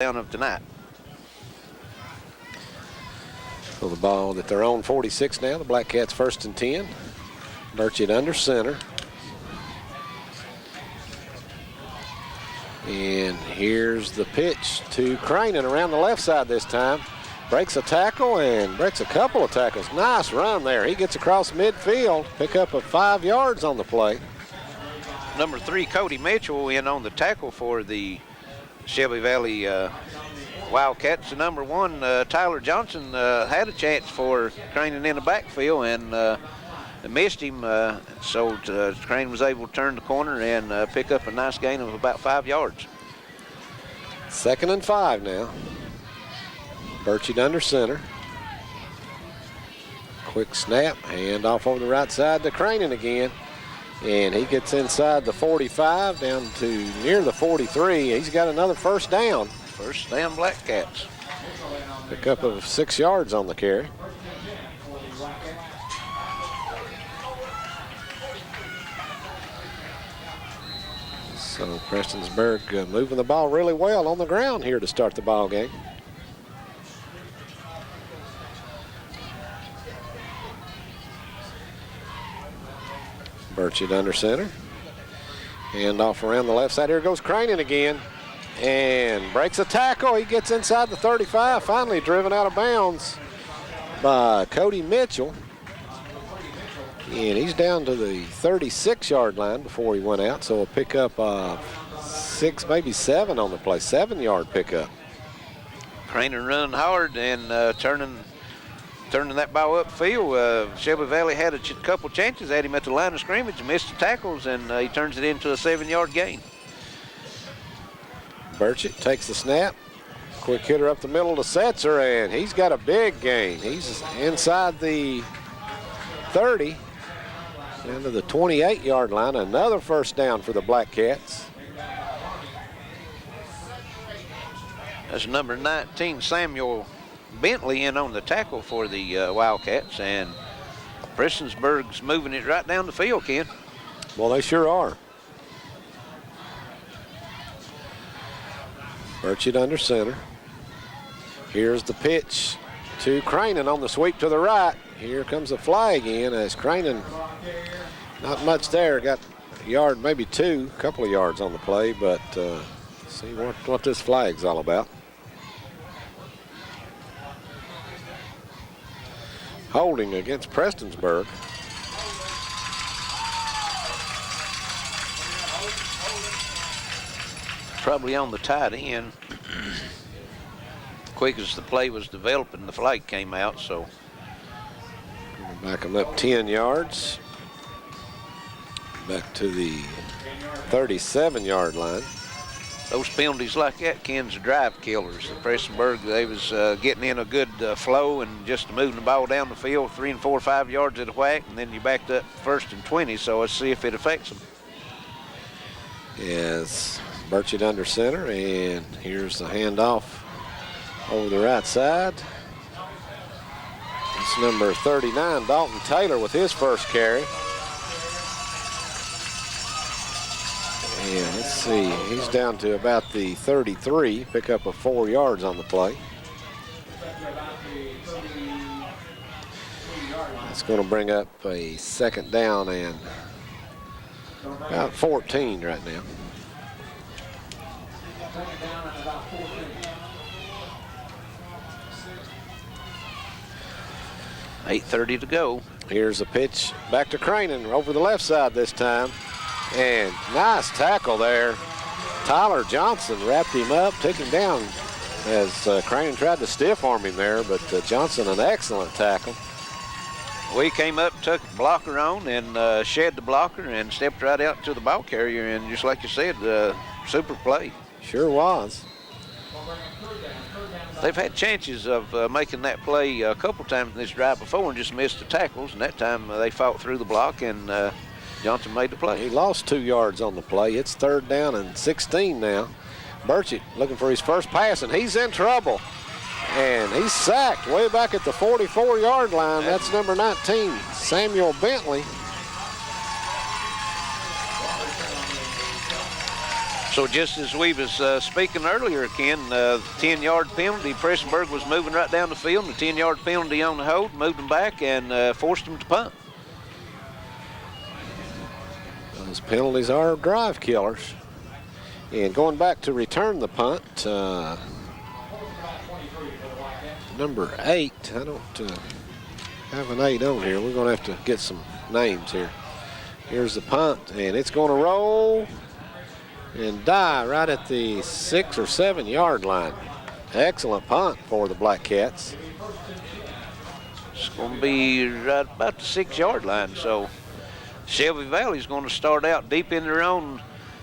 down of tonight. So the ball that they're on 46 now. The Black Cats first and 10. Burchett under center. And here's the pitch to Cranen around the left side this time. Breaks a tackle and breaks a couple of tackles. Nice run there. He gets across midfield. Pick up of 5 yards on the play. Number 3, Cody Mitchell, in on the tackle for the Shelby Valley Wildcats. The number 1, Tyler Johnson, had a chance for Cranen in the backfield and missed him. So Cranen was able to turn the corner and pick up a nice gain of about 5 yards. 2nd and 5 now. Burchett under center. Quick snap, hand off over the right side to Cranen again. And he gets inside the 45 down to near the 43. He's got another first down. First down, Black Cats. Pick up of 6 yards on the carry. So Prestonsburg moving the ball really well on the ground here to start the ball game. Burchett under center. Hand off around the left side. Here goes Cranen again. And breaks a tackle. He gets inside the 35. Finally driven out of bounds by Cody Mitchell. And he's down to the 36-yard line before he went out. So a pickup of 6, maybe 7 on the play. 7-yard pickup. Cranen running hard and turning that ball upfield. Shelby Valley had a couple chances at him at the line of scrimmage, missed the tackles, and he turns it into a 7-yard gain. Burchett takes the snap. Quick hitter up the middle to Setzer, and he's got a big gain. He's inside the 30, into the 28-yard line. Another first down for the Black Cats. That's number 19, Samuel Bentley, in on the tackle for the Wildcats, and Prestonsburg's moving it right down the field, Ken. Well, they sure are. Burchett under center. Here's the pitch to Cranen on the sweep to the right. Here comes a flag in as Cranen, not much there, got a yard, maybe 2, a couple of yards on the play, but see what this flag's all about. Holding against Prestonsburg. Probably on the tight end. Quick as the play was developing, the flag came out, so. Back them up 10 yards. Back to the 37-yard line. Those penalties like that, Ken's drive killers. The Prestonsburg, they was getting in a good flow and just moving the ball down the field 3 and 4 or 5 yards at a whack, and then you backed up 1st and 20, so let's see if it affects them. Yes, Burchett under center, and here's the handoff over the right side. It's number 39, Dalton Taylor, with his first carry. And let's see, he's down to about the 33, pick up of 4 yards on the play. It's going to bring up a 2nd down and about 14 right now. .8:30 to go. Here's a pitch back to Cranen over the left side this time. And nice tackle there. Tyler Johnson wrapped him up, took him down as Cranen tried to stiff arm him there, but Johnson, an excellent tackle. We came up, took a blocker on, and shed the blocker and stepped right out to the ball carrier, and just like you said, super play. Sure was. They've had chances of making that play a couple times in this drive before and just missed the tackles, and that time they fought through the block, and Johnson made the play. He lost 2 yards on the play. It's 3rd down and 16 now. Burchett looking for his first pass, and he's in trouble. And he's sacked way back at the 44-yard line. That's number 19, Samuel Bentley. So just as we was speaking earlier, Ken, 10-yard penalty. Prestonsburg was moving right down the field, and the 10-yard penalty on the hold, moved them back and forced them to punt. Those penalties are drive killers. And going back to return the punt, number 8, I don't have an 8 on here. We're going to have to get some names here. Here's the punt, and it's going to roll and die right at the 6 or 7 yard line. Excellent punt for the Black Cats. It's going to be right about the 6 yard line. So Shelby Valley's going to start out deep in their own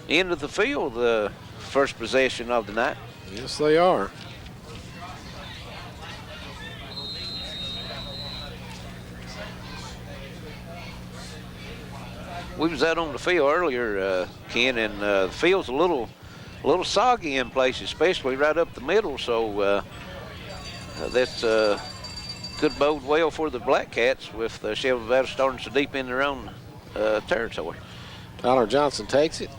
end of the field, the first possession of the night. Yes, they are. We was out on the field earlier, Ken, and the field's a little soggy in places, especially right up the middle. So that's could bode well for the Black Cats with Shelby Valley starting so deep in their own territory. Tyler Johnson takes it,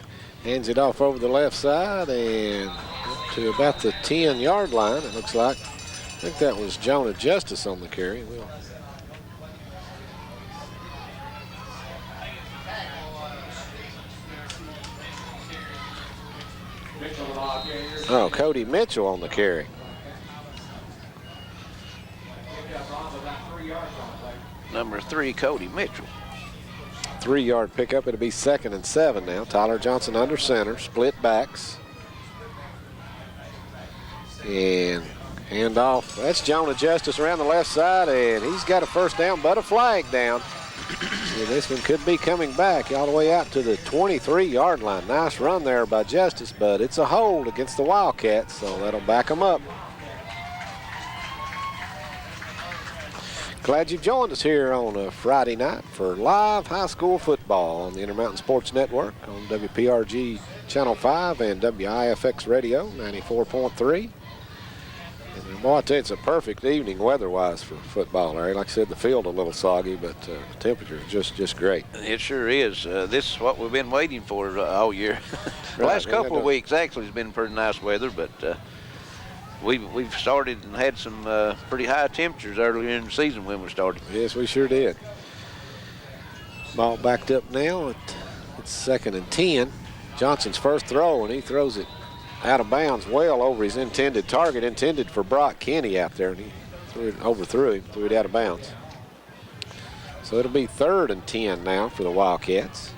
hands it off over the left side and up to about the 10 yard line, it looks like. I think that was Jonah Justice on the carry. Oh, Cody Mitchell on the carry. Number 3, Cody Mitchell. 3 yard pickup. It'll be 2nd and 7 now. Tyler Johnson under center, split backs. And hand off. That's Jonah Justice around the left side, and he's got a first down, but a flag down. And this one could be coming back all the way out to the 23 yard line. Nice run there by Justice, but it's a hold against the Wildcats, so that'll back them up. Glad you've joined us here on a Friday night for live high school football on the Intermountain Sports Network on WPRG Channel 5 and WIFX Radio 94.3. And boy, I tell you, it's a perfect evening weather-wise for football, Larry. Like I said, the field a little soggy, but the temperature is just great. It sure is. This is what we've been waiting for all year. The last couple of weeks actually has been pretty nice weather, but we've started and had some pretty high temperatures earlier in the season when we started. Yes, we sure did. Ball backed up now. It's 2nd and 10. Johnson's first throw, and he throws it out of bounds well over his intended target, intended for Brock Kenny out there, and he overthrew him, threw it out of bounds. So it'll be 3rd and 10 now for the Wildcats.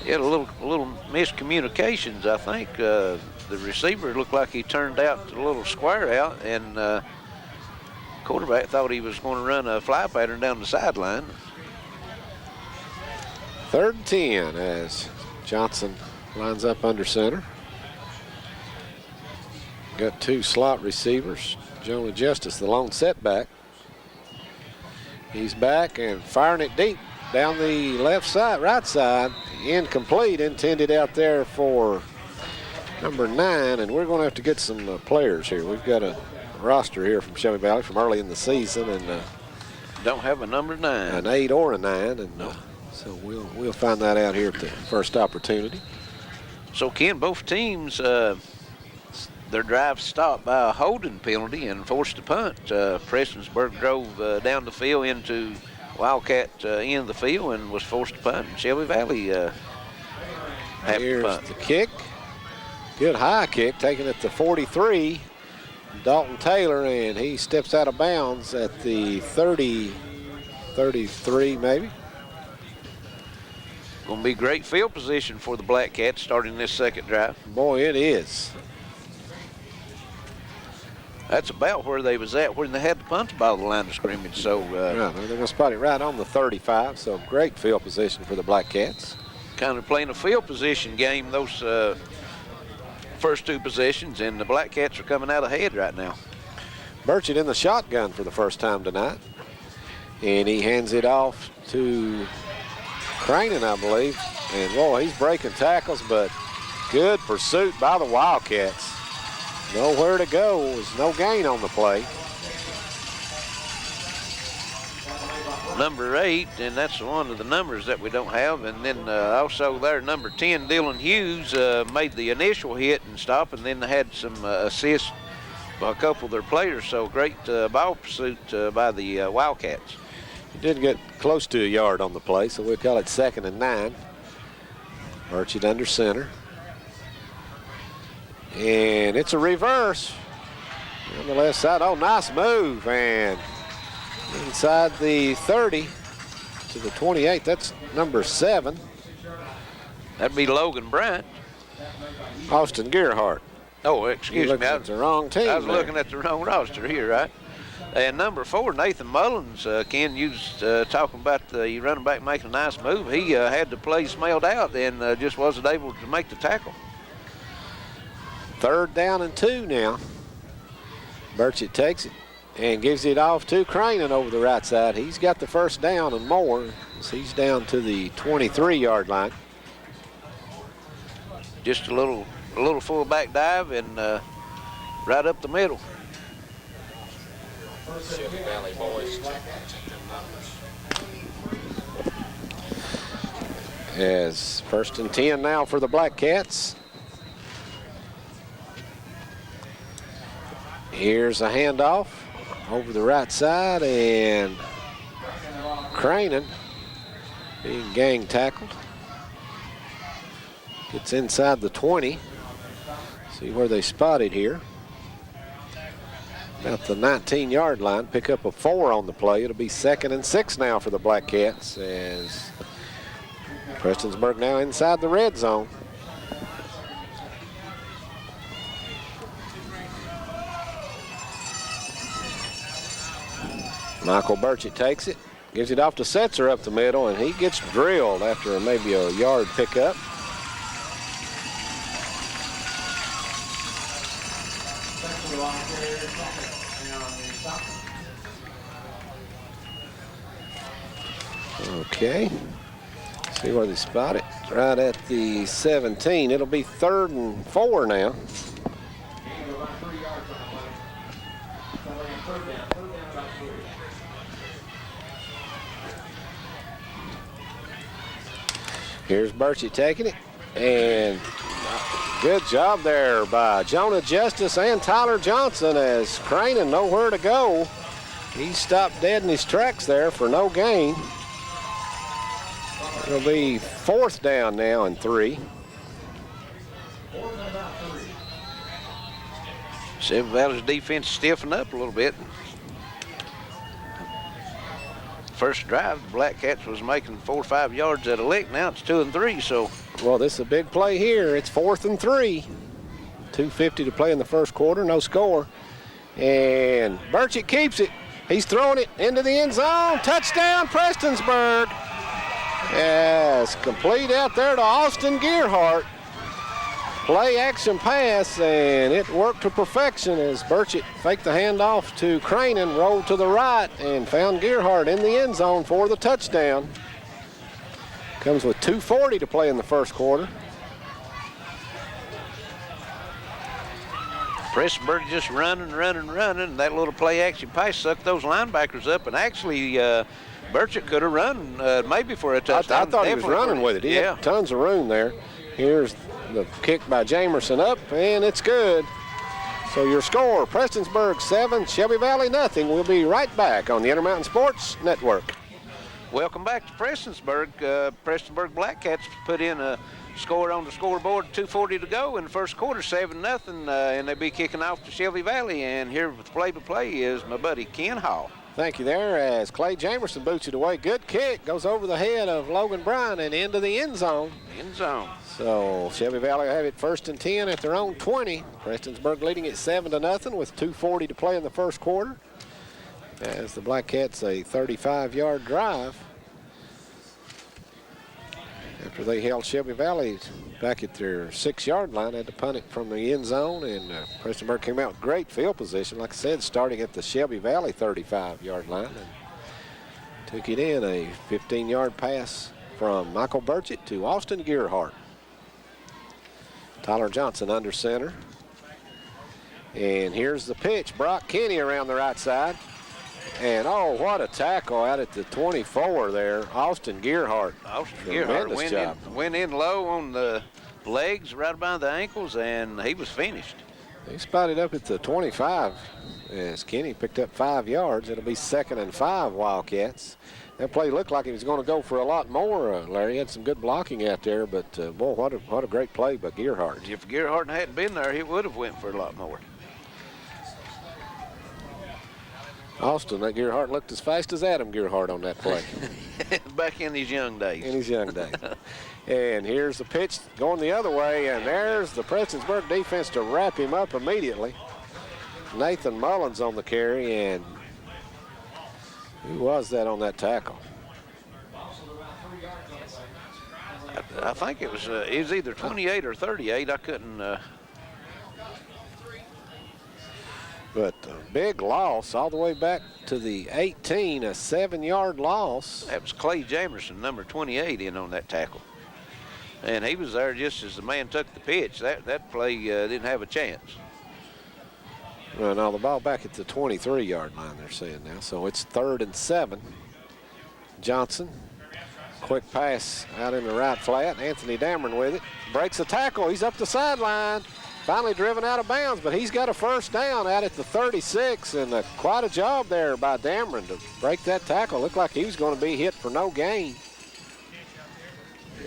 Yeah, a little miscommunications, I think. The receiver looked like he turned out a little square out, and quarterback thought he was going to run a fly pattern down the sideline. 3rd and 10 as Johnson lines up under center. Got 2 slot receivers. Jonah Justice, the lone setback. He's back and firing it deep down the left side, right side. Incomplete, intended out there for number 9, and we're going to have to get some players here. We've got a roster here from Shelby Valley from early in the season, and don't have a number 9, an 8 or a 9, and so we'll find that out here at the first opportunity. So Ken, both teams, their drive stopped by a holding penalty and forced to punt. Prestonsburg drove down the field into Wildcat end of the field and was forced to punt. And Shelby Valley had to punt. The kick. Good high kick, taken at the 43. Dalton Taylor, and he steps out of bounds at the 30, 33 maybe. Going to be great field position for the Black Cats starting this second drive. Boy, it is. That's about where they was at when they had to punt the ball to the line of scrimmage. So they're going to spot it right on the 35. So great field position for the Black Cats. Kind of playing a field position game those first 2 possessions, and the Black Cats are coming out ahead right now. Burchett in the shotgun for the first time tonight, and he hands it off to Cranen, I believe. And boy, he's breaking tackles, but good pursuit by the Wildcats. Nowhere to go. There's no gain on the play. number 8, and that's one of the numbers that we don't have. And then also there, number 10, Dylan Hughes, made the initial hit and stop, and then they had some assists by a couple of their players. So great ball pursuit by the Wildcats. He did get close to a yard on the play, so we'll call it 2nd and 9. Burchett under center. And it's a reverse on the left side. Oh, nice move. And inside the 30 to the 28. That's number 7. That'd be Logan Bryant. Austin Gerhardt. Oh, excuse me. That's the wrong team. I was looking at the wrong roster here, right? And number 4, Nathan Mullins. Ken, you was talking about the running back making a nice move. He had the play smelled out and just wasn't able to make the tackle. 3rd down and 2 now. Burchett takes it and gives it off to Cranen over the right side. He's got the first down and more as he's down to the 23-yard line. Just a little fullback dive and right up the middle. Shelby Valley boys check numbers. As 1st and 10 now for the Black Cats. Here's a handoff over the right side, and Cranen being gang tackled. Gets inside the 20. See where they spotted here. About the 19-yard line. Pick up a 4 on the play. It'll be 2nd and 6 now for the Black Cats as Prestonsburg now inside the red zone. Michael Burchett takes it, gives it off to Setzer up the middle, and he gets drilled after maybe a yard pickup. Okay, see where they spot it. Right at the 17. It'll be 3rd and 4 now. Here's Burchett taking it, and good job there by Jonah Justice and Tyler Johnson as Cranen nowhere to go. He stopped dead in his tracks there for no gain. It'll be 4th down now and 3. Shelby Valley's defense stiffened up a little bit. First drive, the Black Cats was making 4 or 5 yards at a lick. Now it's 2 and 3. So, well, this is a big play here. It's 4th and 3. 2:50 to play in the first quarter. No score. And Burchett keeps it. He's throwing it into the end zone. Touchdown, Prestonsburg. Yes, complete out there to Austin Gerhardt. Play action pass, and it worked to perfection as Burchett faked the handoff to Cranen, rolled to the right, and found Gerhardt in the end zone for the touchdown. Comes with 2:40 to play in the first quarter. Prestonsburg just running. That little play action pass sucked those linebackers up, and actually Burchett could have run maybe for a touchdown. I thought he was running with it. He had tons of room there. Here's the kick by Jamerson up, and it's good. So your score, Prestonsburg 7, Shelby Valley nothing. We'll be right back on the Intermountain Sports Network. Welcome back to Prestonsburg. Prestonsburg Black Cats put in a score on the scoreboard, 2:40 to go in the first quarter, 7-0, and they'll be kicking off to Shelby Valley. And here with play-by-play is my buddy Ken Hall. Thank you there as Clay Jamerson boots it away. Good kick, goes over the head of Logan Bryan and into the end zone. So Shelby Valley will have it 1st and 10 at their own 20. Prestonsburg leading it 7-0 with 2:40 to play in the first quarter. As the Black Cats a 35-yard drive after they held Shelby Valley back at their 6-yard line, had to punt it from the end zone, and Prestonsburg came out with great field position, like I said, starting at the Shelby Valley 35-yard line, and took it in a 15-yard pass from Michael Burchett to Austin Gerhardt. Tyler Johnson under center. And here's the pitch. Brock Kenny around the right side. And, oh, what a tackle out at the 24 there. Austin Gearhart. Austin Gearhart went in low on the legs, right about the ankles, and he was finished. He spotted up at the 25 as Kenny picked up 5 yards. It'll be 2nd and 5 Wildcats. That play looked like he was going to go for a lot more, Larry. He had some good blocking out there, but, boy, what a great play by Gearhart. If Gearhart hadn't been there, he would have went for a lot more. Austin, that Gearhart looked as fast as Adam Gearhart on that play. Back in his young days. In his young days. And here's the pitch going the other way, and there's the Prestonsburg defense to wrap him up immediately. Nathan Mullins on the carry, and who was that on that tackle? I think it was either 28 or 38. I couldn't. But a big loss all the way back to the 18, a 7-yard loss. That was Clay Jamerson, number 28, in on that tackle. And he was there just as the man took the pitch. That play didn't have a chance. Well, now the ball back at the 23-yard line, they're saying now. So it's 3rd and 7. Johnson, quick pass out in the right flat. Anthony Dameron with it. Breaks a tackle. He's up the sideline. Finally driven out of bounds, but he's got a first down out at the 36, and quite a job there by Dameron to break that tackle. Looked like he was going to be hit for no gain.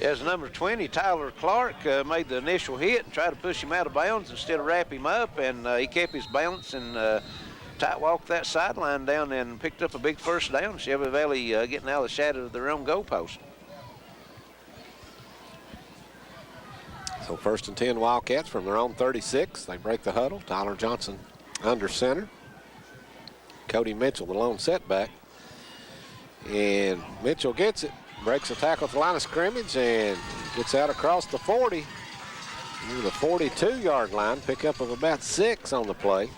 As number 20, Tyler Clark, made the initial hit and tried to push him out of bounds instead of wrap him up, and he kept his balance and tight walked that sideline down and picked up a big first down. Shelby Valley getting out of the shadow of their own goalpost. So 1st and 10 Wildcats from their own 36. They break the huddle. Tyler Johnson under center. Cody Mitchell, the lone setback. And Mitchell gets it. Breaks a tackle at the line of scrimmage and gets out across the 40. Near the 42-yard line. Pickup of about 6 on the play.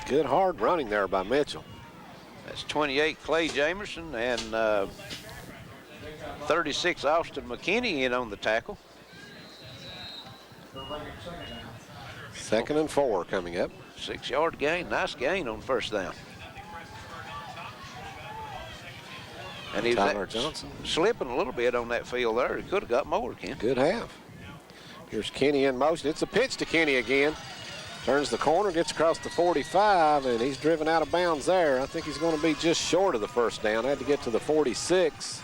Good hard running there by Mitchell. That's 28 Clay Jamerson and 36 Austin McKinney in on the tackle. 2nd and 4 coming up. 6-yard gain. Nice gain on first down. And he Tyler was Johnson slipping a little bit on that field there. He could have got more, Ken. Good half. Here's Kenny in motion. It's a pitch to Kenny again. Turns the corner, gets across the 45, and he's driven out of bounds there. I think he's going to be just short of the first down. Had to get to the 46.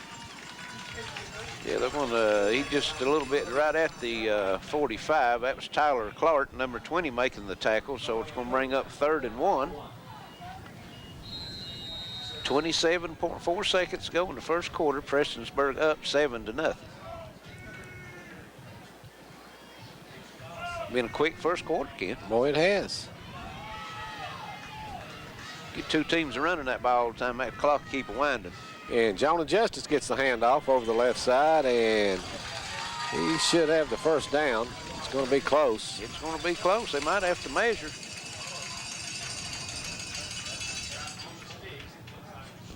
Yeah, that one, he just a little bit right at the 45. That was Tyler Clark, number 20, making the tackle, so it's going to bring up 3rd and 1. 27.4 seconds to go in the first quarter. Prestonsburg up 7-0. Been a quick first quarter, Ken. Boy, it has. Get two teams running that ball all the time. That clock keep winding. And Jonah Justice gets the handoff over the left side, and he should have the first down. It's going to be close. It's going to be close. They might have to measure.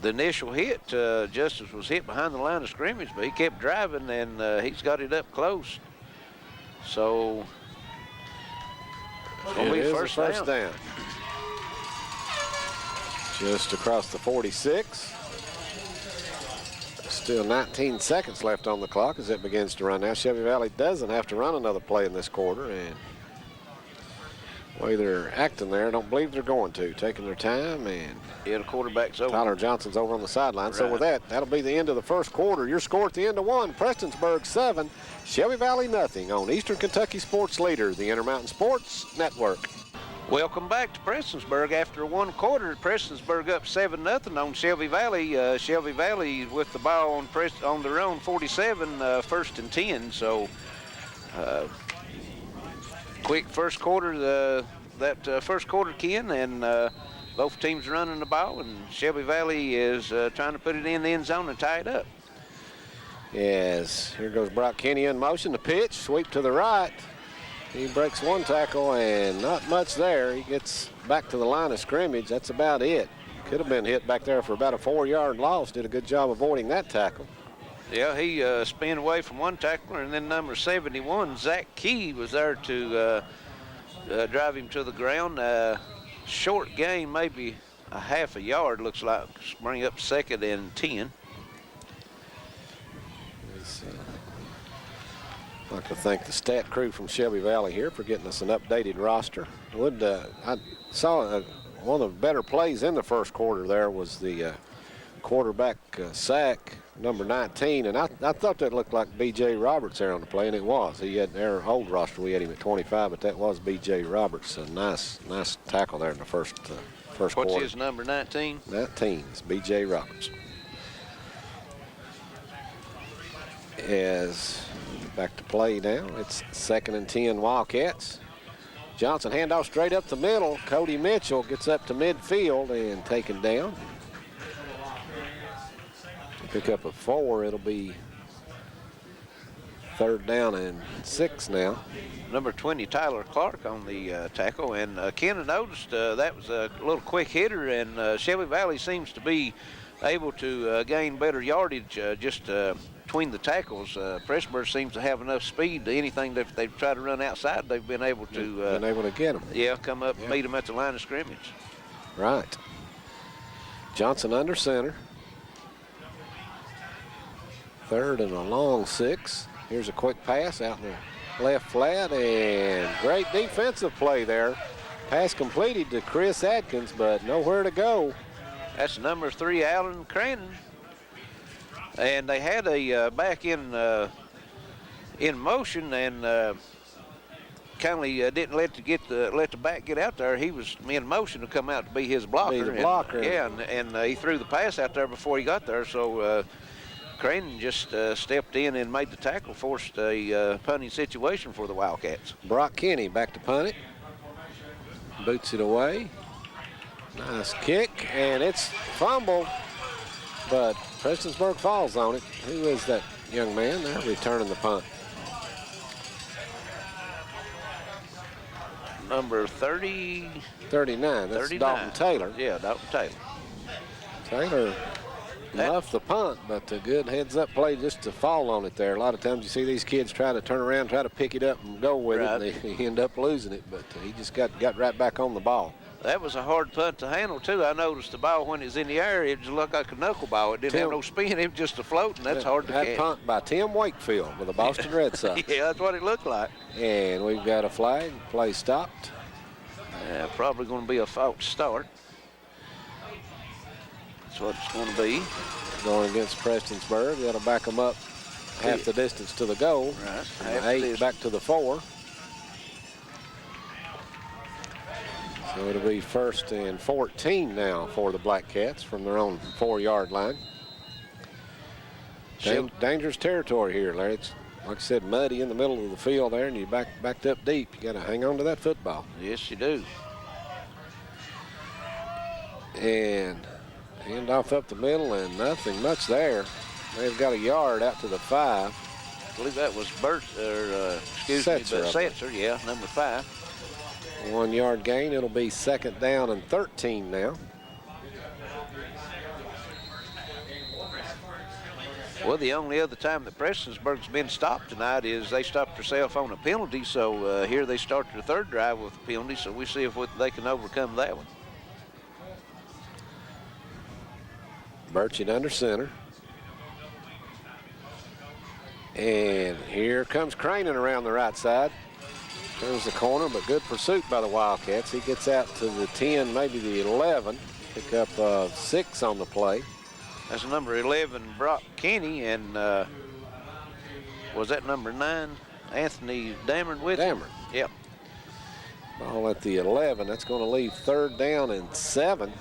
The initial hit, Justice was hit behind the line of scrimmage, but he kept driving, and he's got it up close. So it's going to be first down. Just across the 46. Still 19 seconds left on the clock as it begins to run now. Shelby Valley doesn't have to run another play in this quarter, and the way they're acting there, I don't believe they're going to. Taking their time, and yeah, the quarterback's over. Tyler Johnson's over on the sideline. Right. So with that, that'll be the end of the first quarter. Your score at the end of 1, Prestonsburg 7, Shelby Valley nothing on Eastern Kentucky Sports Leader, the Intermountain Sports Network. Welcome back to Prestonsburg. After one quarter, Prestonsburg up 7-0 on Shelby Valley. Shelby Valley with the ball on their own 47, 1st and 10. So quick first quarter, that first quarter, Ken, and both teams running the ball, and Shelby Valley is trying to put it in the end zone and tie it up. Yes, here goes Brock Kenny in motion. The pitch, sweep to the right. He breaks one tackle and not much there. He gets back to the line of scrimmage. That's about it. Could have been hit back there for about a 4-yard loss. Did a good job avoiding that tackle. Yeah, he spun away from one tackler, and then number 71, Zach Key, was there to drive him to the ground. Short gain, maybe a half a yard, looks like. Bring up 2nd and 10. I'd like to thank the stat crew from Shelby Valley here for getting us an updated roster. I saw one of the better plays in the first quarter there was the quarterback sack, number 19, and I thought that looked like B.J. Roberts there on the play, and it was. He had our old roster, we had him at 25, but that was B.J. Roberts. A nice tackle there in the first quarter. What's his number, 19? 19 is B.J. Roberts. As back to play now, it's 2nd and 10 Wildcats. Johnson handoff straight up the middle. Cody Mitchell gets up to midfield and taken down. Pick up a 4, it'll be 3rd down and 6 now. Number 20, Tyler Clark on the tackle, and Kenna noticed that was a little quick hitter, and Shelby Valley seems to be able to gain better yardage just between the tackles. Prestonsburg seems to have enough speed to anything that if they try to run outside, they've been able to get them. Yeah, come up and meet them at the line of scrimmage. Right. Johnson under center. 3rd and a long 6. Here's a quick pass out in the left flat, and great defensive play there. Pass completed to Chris Adkins, but nowhere to go. That's number 3, Alan Cranon. And they had a back in motion, and kindly didn't let the back get out there. He was in motion to come out to be his blocker. Be the blocker. And he threw the pass out there before he got there. So Cranon just stepped in and made the tackle, forced a punting situation for the Wildcats. Brock Kenny back to punt it. Boots it away. Nice kick, and it's fumbled, but Prestonsburg falls on it. Who is that young man there returning the punt? Number 30. 39. That's 39. Dalton Taylor. Yeah, Dalton Taylor. Taylor muffed the punt, but a good heads-up play just to fall on it there. A lot of times you see these kids try to turn around, try to pick it up and go with it, and they end up losing it, but he just got right back on the ball. That was a hard punt to handle, too. I noticed the ball, when it was in the air, it just looked like a knuckleball. It didn't have no spin. It was just a floating. That's hard to catch. That punt by Tim Wakefield with the Boston Red Sox. Yeah, that's what it looked like. And we've got a flag. Play stopped. Probably going to be a false start. That's what it's going to be. Going against Prestonsburg. That'll back them up half the distance to the goal. Right. From 8 back to the 4. So it'll be 1st and 14 now for the Black Cats from their own 4-yard line. Dangerous territory here, Larry. It's, like I said, muddy in the middle of the field there, and you backed up deep. You got to hang on to that football. Yes, you do. And hand off up the middle, and nothing much there. They've got a yard out to the 5. I believe that was Setzer, yeah, number 5. 1-yard gain. It'll be 2nd down and 13 now. Well, the only other time that Prestonsburg's been stopped tonight is they stopped themselves on a penalty. So here they start their 3rd drive with a penalty. So we see if they can overcome that one. Burchett under center. And here comes Cranon around the right side. Turns the corner, but good pursuit by the Wildcats. He gets out to the 10, maybe the 11. Pick up 6 on the play. That's number 11, Brock Kenny, and was that number 9, Anthony Dameron with him? Dameron. Yep. Ball at the 11. That's going to leave 3rd down and 7.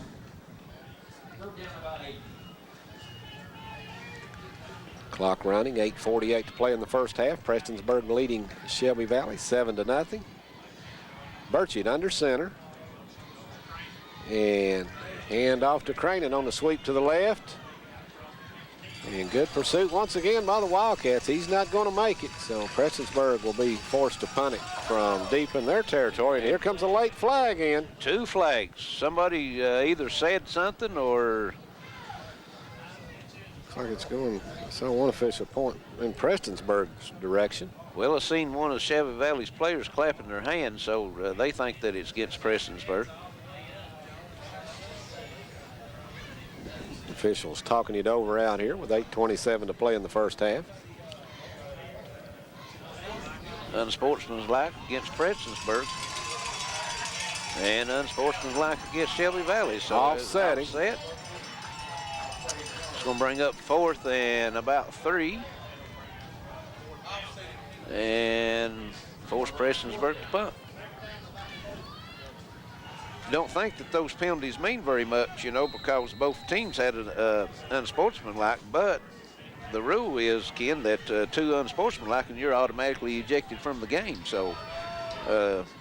Clock running, 8:48 to play in the first half. Prestonsburg leading Shelby Valley 7-0. Burchett under center. And hand off to Cranon on the sweep to the left. And good pursuit once again by the Wildcats. He's not going to make it, so Prestonsburg will be forced to punt it from deep in their territory. And here comes a late flag in. 2 flags. Somebody either said something or... Looks like it's going, I saw one official point in Prestonsburg's direction. Well, I've seen one of Shelby Valley's players clapping their hands, so they think that it's against Prestonsburg. Officials talking it over out here with 8:27 to play in the first half. Unsportsmanlike against Prestonsburg. And unsportsmanlike against Shelby Valley. So offsetting. Offset. It's going to bring up 4th and about 3. And force Prestonsburg to punt. Don't think that those penalties mean very much, you know, because both teams had an unsportsmanlike, but the rule is, Ken, that 2 unsportsmanlike and you're automatically ejected from the game. So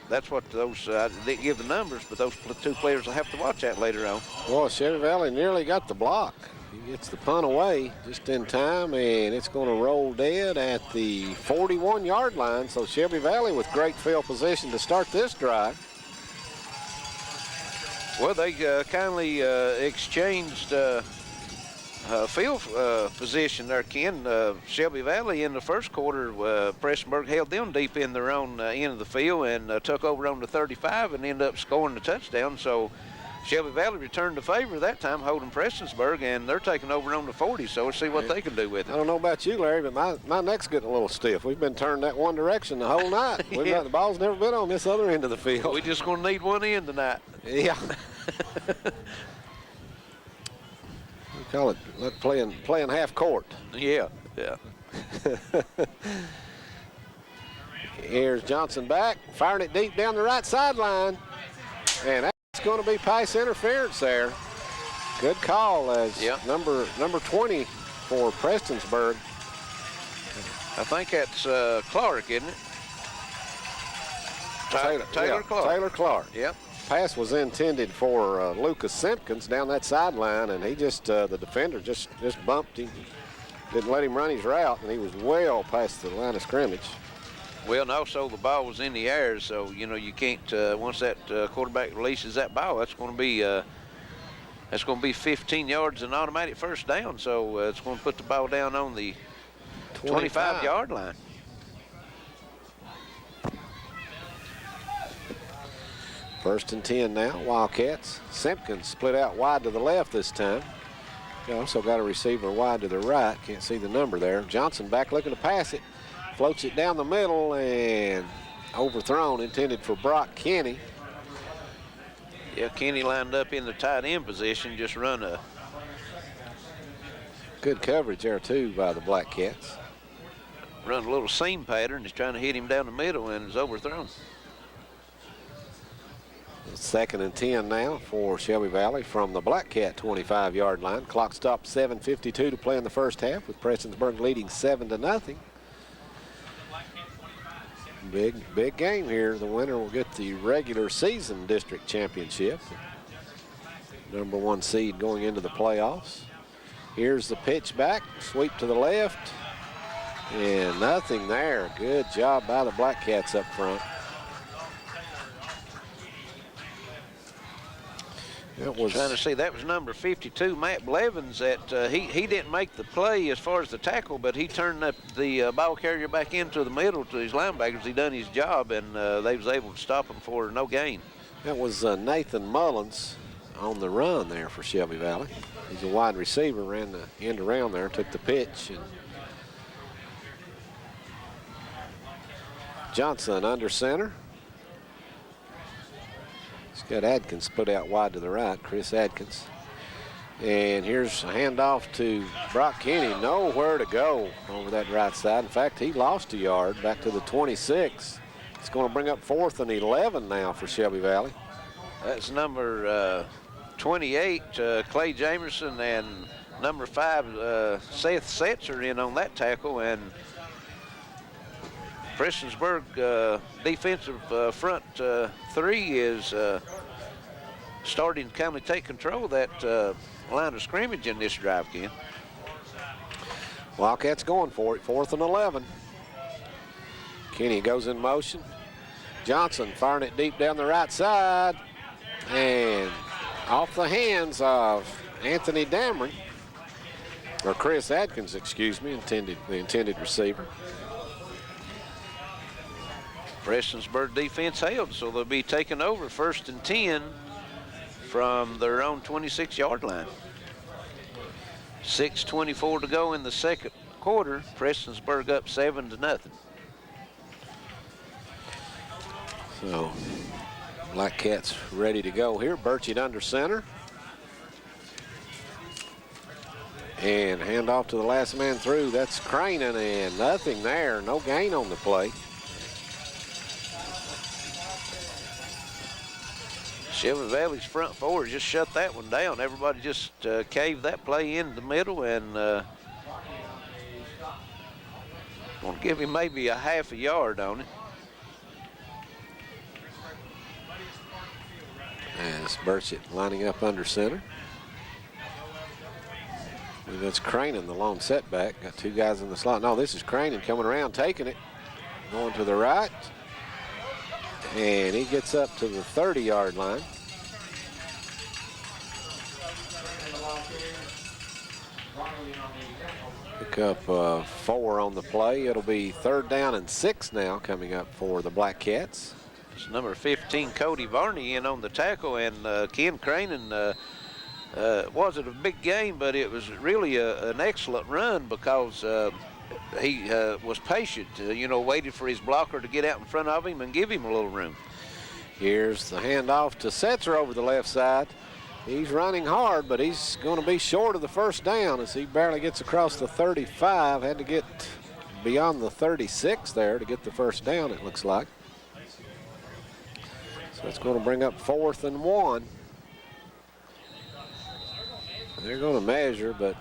that's what those, I didn't give the numbers, but those 2 players will have to watch that later on. Well, Shelby Valley nearly got the block. He gets the punt away just in time, and it's going to roll dead at the 41-yard line. So Shelby Valley with great field position to start this drive. Well, they kindly exchanged field position there, Ken. Shelby Valley in the first quarter, Prestonsburg held them deep in their own end of the field and took over on the 35 and ended up scoring the touchdown. So Shelby Valley returned the favor that time, holding Prestonsburg, and they're taking over on the 40. So we'll see what they can do with it. I don't know about you, Larry, but my neck's getting a little stiff. We've been turned that one direction the whole night. Yeah. The ball's never been on this other end of the field. We're just going to need one end tonight. Yeah. We call it playing half court. Yeah. Here's Johnson back, firing it deep down the right sideline. And that's going to be pass interference there. Good call as number 20 for Prestonsburg. I think that's Clark, isn't it? Taylor Clark. Taylor Clark. Yep. Pass was intended for Lucas Simpkins down that sideline, and he just, the defender just bumped him, didn't let him run his route, and he was well past the line of scrimmage. Well, and also the ball was in the air, so, you know, you can't, once that quarterback releases that ball, that's going to be 15 yards and automatic first down, so it's going to put the ball down on the 25-yard line. First and 10 now, Wildcats. Simpkins split out wide to the left this time. You also got a receiver wide to the right. Can't see the number there. Johnson back looking to pass it. Floats it down the middle and overthrown, intended for Brock Kenny. Yeah, Kenny lined up in the tight end position, just run a good coverage there too by the Black Cats. Run a little seam pattern. He's trying to hit him down the middle and is overthrown. Second and 10 now for Shelby Valley from the Black Cat 25-yard line. Clock stopped 7:52 to play in the first half with Prestonsburg leading 7-0. Big game here. The winner will get the regular season district championship. Number 1 seed going into the playoffs. Here's the pitch back, sweep to the left, and nothing there. Good job by the Black Cats up front. Trying to see, that was number 52, Matt Blevins. That he didn't make the play as far as the tackle, but he turned the ball carrier back into the middle to his linebackers. He done his job, and they was able to stop him for no gain. That was Nathan Mullins on the run there for Shelby Valley. He's a wide receiver, ran the end around there, took the pitch. And Johnson under center. Got Adkins put out wide to the right, Chris Adkins. And here's a handoff to Brock Kenny. Nowhere to go over that right side. In fact, he lost a yard back to the 26. It's going to bring up 4th and 11 now for Shelby Valley. That's number 28, Clay Jamerson, and number 5, Seth Setzer in on that tackle. And Prestonsburg defensive front 3 is starting to kind of take control of that line of scrimmage in this drive, Ken. Wildcats going for it, 4th and 11. Kenny goes in motion. Johnson firing it deep down the right side, and off the hands of Anthony Dameron, or Chris Adkins, excuse me, the intended receiver. Prestonsburg defense held, so they'll be taking over 1st and 10 from their own 26-yard line. 6:24 to go in the second quarter. Prestonsburg up 7-0. So Black Cats ready to go here. Burchett under center. And hand off to the last man through. That's Craning, and nothing there. No gain on the play. Shelby Valley's front four just shut that one down. Everybody just caved that play in the middle, and want to give him maybe a half a yard on it. As Burchett lining up under center. And that's Craning, the long setback. Got two guys in the slot. No, this is Craning coming around, taking it, going to the right. And he gets up to the 30-yard line. Pick up 4 on the play. It'll be 3rd down and 6 now coming up for the Black Cats. It's number 15, Cody Varney, in on the tackle, and Ken Craning. Wasn't a big game, but it was really an excellent run because he was patient, waited for his blocker to get out in front of him and give him a little room. Here's the handoff to Setzer over the left side. He's running hard, but he's going to be short of the first down as he barely gets across the 35. Had to get beyond the 36 there to get the first down, it looks like. So it's going to bring up 4th and 1. They're going to measure, but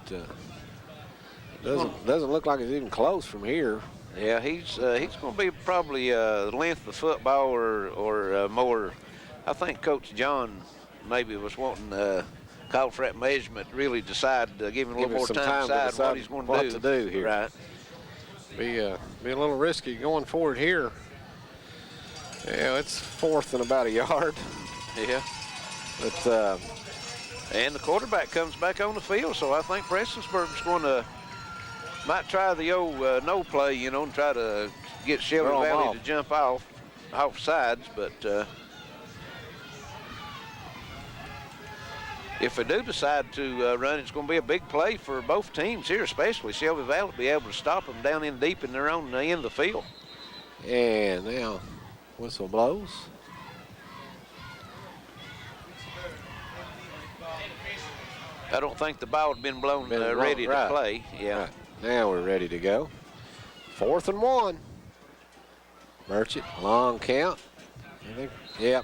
doesn't look like it's even close from here. Yeah, he's going to be probably the length of football or more. I think Coach John maybe was wanting call for that measurement, really decide, give him a little more time to decide what he's going to do here. Right. Be a little risky going forward here. Yeah, it's 4th and about a yard. Yeah. But and the quarterback comes back on the field, so I think Prestonsburg's going to might try the old no play, and try to get Shelby Valley to jump off sides, but if they do decide to run, it's going to be a big play for both teams here, especially Shelby Valley be able to stop them down in deep in their own end of the field. And now whistle blows. I don't think the ball had been blown ready to play. Yeah. Right. Now we're ready to go. 4th and 1. Burchett, long count. I think,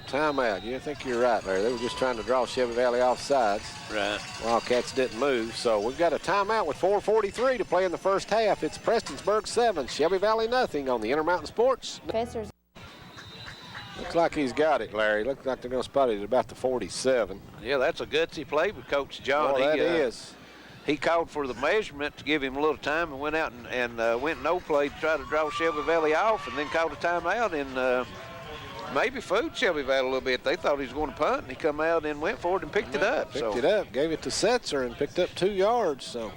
timeout. You think you're right, Larry. They were just trying to draw Shelby Valley off sides. Right. Wildcats didn't move, so we've got a timeout with 4:43 to play in the first half. It's Prestonsburg 7, Shelby Valley nothing on the Intermountain Sports. Professors. Looks like he's got it, Larry. Looks like they're going to spot it at about the 47. Yeah, that's a gutsy play with Coach John. Oh, that is. He called for the measurement to give him a little time and went out and went no play to try to draw Shelby Valley off, and then called a timeout and maybe fooled Shelby Valley a little bit. They thought he was going to punt, and he come out and went for it and picked it up. Picked it up, gave it to Setzer and picked up 2 yards. So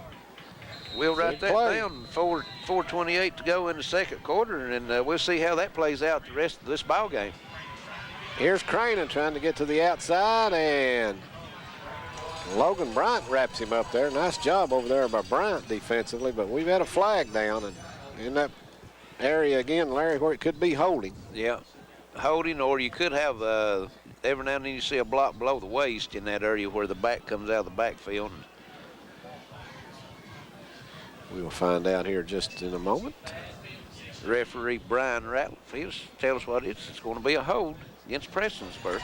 we'll write that down. 4:28 to go in the second quarter, and we'll see how that plays out the rest of this ball game. Here's Craning trying to get to the outside, and Logan Bryant wraps him up there. Nice job over there by Bryant defensively, but we've had a flag down, and in that area again, Larry, where it could be holding. Yeah, holding, or you could have every now and then you see a block below the waist in that area where the back comes out of the backfield. We will find out here just in a moment. Referee Brian Ratliff, tell us what it is. It's going to be a hold against Prestonsburg.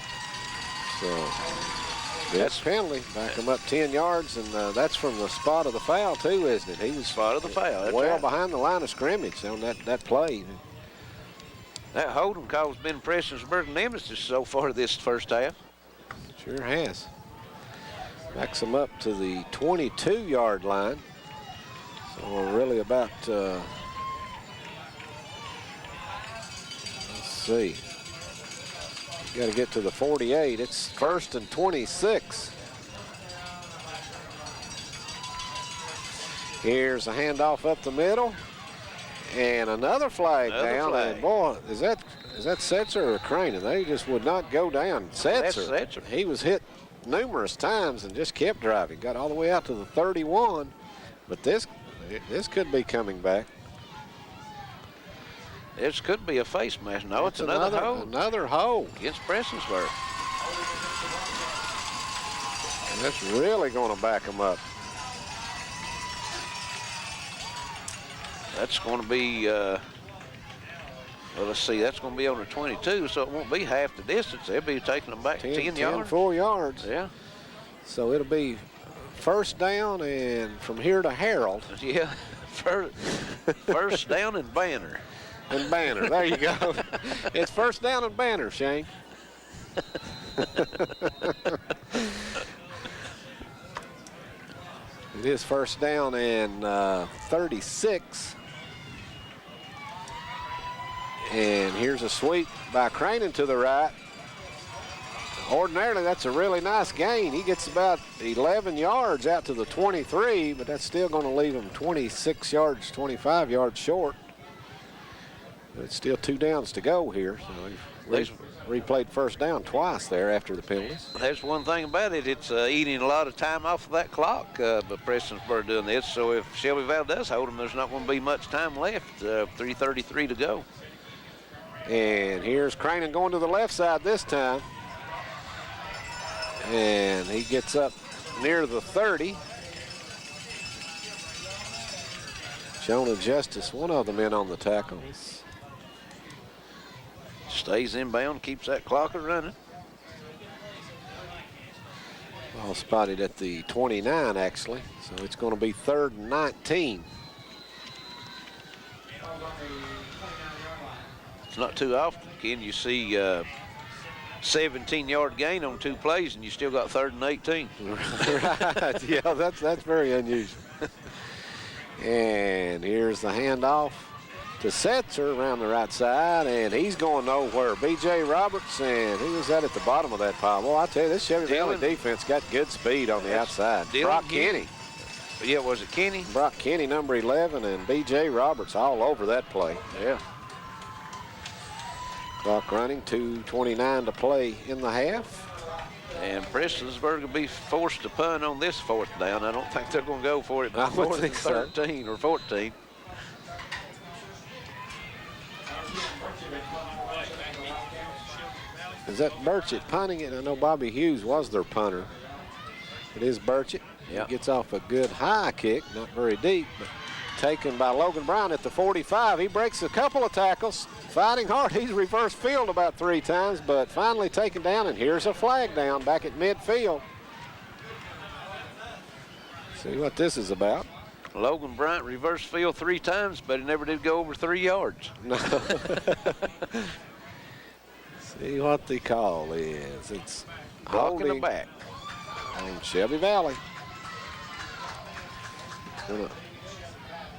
So that's penalty. Back him up 10 yards, and that's from the spot of the foul too, isn't it? He was spot of the foul. That's well right. Behind the line of scrimmage on that play. That holding call has been Prestonsburg nemesis so far this first half. Sure has. Backs him up to the 22-yard line. So we're really about, let's see. Got to get to the 48. It's 1st and 26. Here's a handoff up the middle. And another flag down. Flag. And boy, is that Setzer or Craning? They just would not go down. Setzer. Setzer. He was hit numerous times and just kept driving. Got all the way out to the 31. But this could be coming back. This could be a face mask. No, it's another hold. Another hold. Against Prestonsburg. And that's really going to back them up. That's going to be, well, let's see, that's going to be on the 22, so it won't be half the distance. They'll be taking them back 10 yards. 4 yards. Yeah. So it'll be first down and from here to Harold. Yeah, first down and Banner. And Banner, there you go. It's first down and Banner, Shane. It is first down and 36. And here's a sweep by Cranen to the right. Ordinarily, that's a really nice gain. He gets about 11 yards out to the 23, but that's still going to leave him 26 yards, 25 yards short. But it's still 2 downs to go here. So he's replayed first down twice there after the penalties. That's one thing about it. It's eating a lot of time off of that clock, but Prestonsburg doing this. So if Shelby Valley does hold them, there's not going to be much time left. 3:33 to go. And here's Cranen going to the left side this time. And he gets up near the 30. Jonah Justice, one of the men on the tackles. Stays inbound, keeps that clock running. Ball spotted at the 29, actually. So it's going to be 3rd and 19. It's not too often, Ken, you see 17-yard gain on 2 plays, and you still got 3rd and 18. Right, yeah, that's very unusual. And here's the handoff to Setzer around the right side, and he's going nowhere. B.J. Roberts, and who was that at the bottom of that pile? Well, I tell you, this Shelby Valley defense got good speed on the outside. Brock Kenny. Yeah, was it Kenny? Brock Kenny, number 11, and B.J. Roberts all over that play. Yeah. Clock running, 2:29 to play in the half. And Prestonsburg will be forced to punt on this 4th down. I don't think they're going to go for it more than 13 or 14. Is that Burchett punting it? I know Bobby Hughes was their punter. It is Burchett. Yep. He gets off a good high kick, not very deep, but taken by Logan Brown at the 45. He breaks a couple of tackles, fighting hard. He's reversed field about 3 times, but finally taken down, and here's a flag down back at midfield. See what this is about. Logan Bryant reversed field 3 times, but he never did go over 3 yards. No. See what the call is. It's blocking the back on Shelby Valley.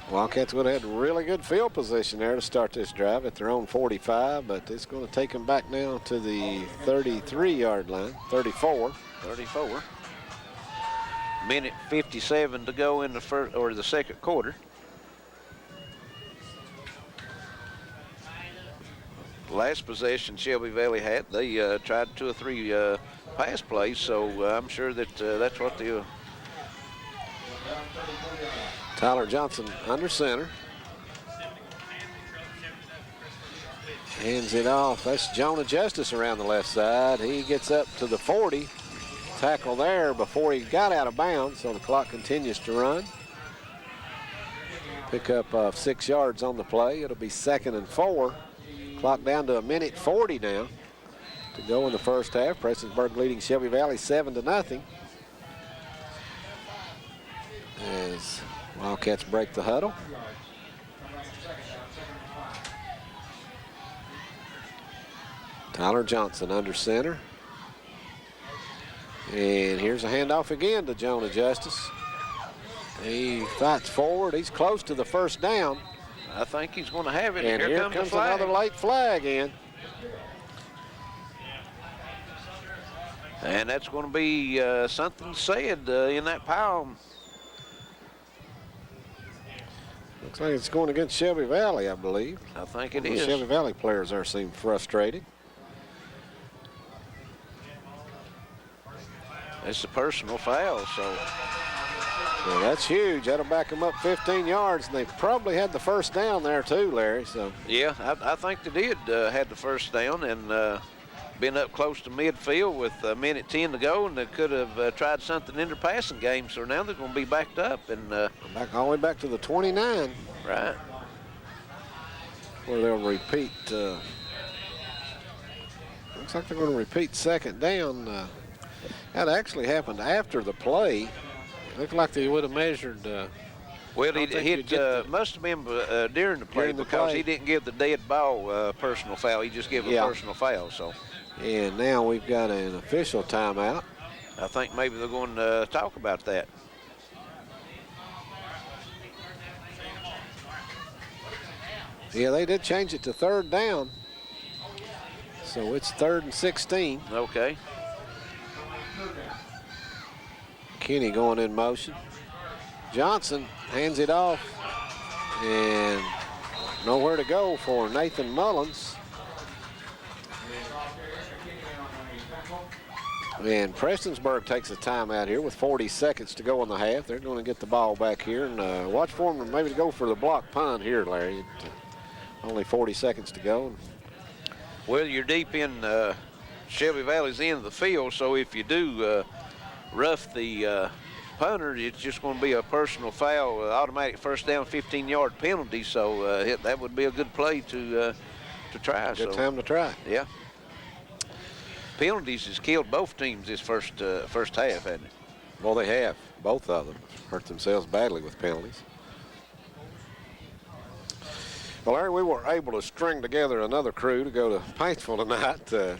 Wildcats would have had really good field position there to start this drive at their own 45, but it's going to take them back now to the 33-yard line, 34. 34. Minute 57 to go in the first or the second quarter. Last possession Shelby Valley had, they tried 2 or 3 pass plays, so I'm sure that that's what they'll. Tyler Johnson under center. Hands it off. That's Jonah Justice around the left side. He gets up to the 40. Tackle there before he got out of bounds, so the clock continues to run. Pickup of 6 yards on the play. It'll be 2nd and 4. Clock down to 1:40 now to go in the first half. Prestonsburg leading Shelby Valley 7-0. As Wildcats break the huddle. Tyler Johnson under center. And here's a handoff again to Jonah Justice. He fights forward. He's close to the first down. I think he's going to have it. And here comes another late flag in. And that's going to be something said in that pile. Looks like it's going against Shelby Valley, I believe. I think it The is. Shelby Valley players there seem frustrated. It's a personal foul, so Well, that's huge. That'll back them up 15 yards, and they probably had the first down there too, Larry. So yeah, I think they did had the first down and been up close to midfield with a minute 10 to go, and they could have tried something in their passing game. So now they're going to be backed up and back all the way back to the 29. Right. Where they'll repeat. Looks like they're going to repeat second down. That actually happened after the play. Looked like they would have measured. Well, he hit, must have been during the play because he didn't give the dead ball personal foul. He just gave a personal foul. So. And now we've got an official timeout. I think maybe they're going to talk about that. Yeah, they did change it to third down. So it's 3rd and 16. Okay. Kenny going in motion. Johnson hands it off. And nowhere to go for Nathan Mullins. And Prestonsburg takes a timeout here with 40 seconds to go in the half. They're going to get the ball back here and watch for them maybe to go for the block punt here, Larry. Only 40 seconds to go. Well, you're deep in Shelby Valley's end of the field, so if you do rough the punter, it's just going to be a personal foul, automatic first down, 15-yard penalty. So that would be a good play to try. Good time to try. Yeah. Penalties has killed both teams this first half, hasn't it? Well, they have. Both of them hurt themselves badly with penalties. Well, Larry, we were able to string together another crew to go to Paintsville tonight.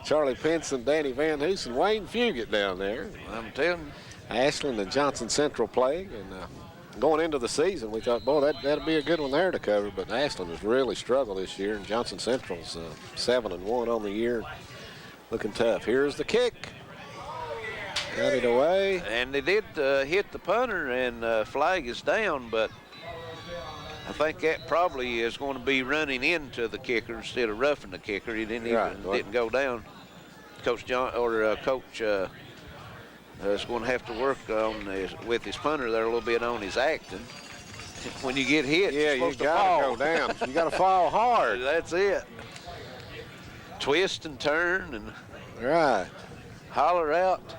Charlie Pinson, Danny Van Hoos, and Wayne Fugit down there. I'm telling you. Ashland and Johnson Central playing. And going into the season, we thought, boy, that'd be a good one there to cover. But Ashland has really struggled this year, and Johnson Central's 7-1 on the year. Looking tough. Here's the kick. Got it away. And they did hit the punter, and flag is down, but I think that probably is going to be running into the kicker instead of roughing the kicker. He didn't go down. Coach John or Coach is going to have to work on with his punter there a little bit on his acting. When you get hit, yeah, you're you supposed to gotta fall. go down. You gotta fall hard. That's it. Twist and turn and holler out.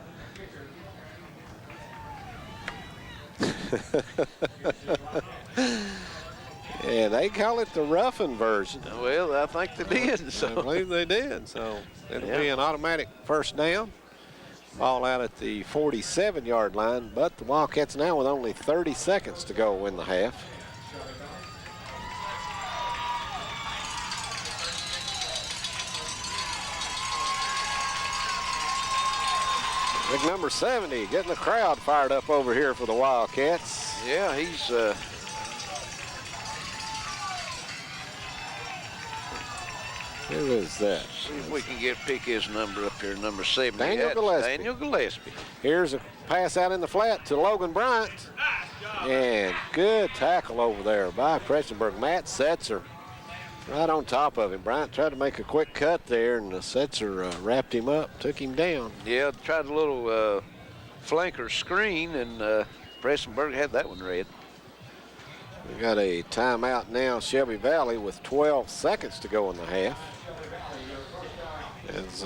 Yeah, they call it the roughing version. Well, I think they did. So. I believe they did. So it'll be an automatic first down. Ball out at the 47-yard line, but the Wildcats now with only 30 seconds to go in the half. Big number 70 getting the crowd fired up over here for the Wildcats. Yeah, he's who is that? See if we can pick his number up here, number 70. Daniel Gillespie. Daniel Gillespie. Here's a pass out in the flat to Logan Bryant. And good tackle over there by Prestonsburg. Matt Setzer right on top of him. Bryant tried to make a quick cut there, and Setzer wrapped him up, took him down. Yeah, tried a little flanker screen, and Prestonsburg had that one read. We got a timeout now, Shelby Valley, with 12 seconds to go in the half. It's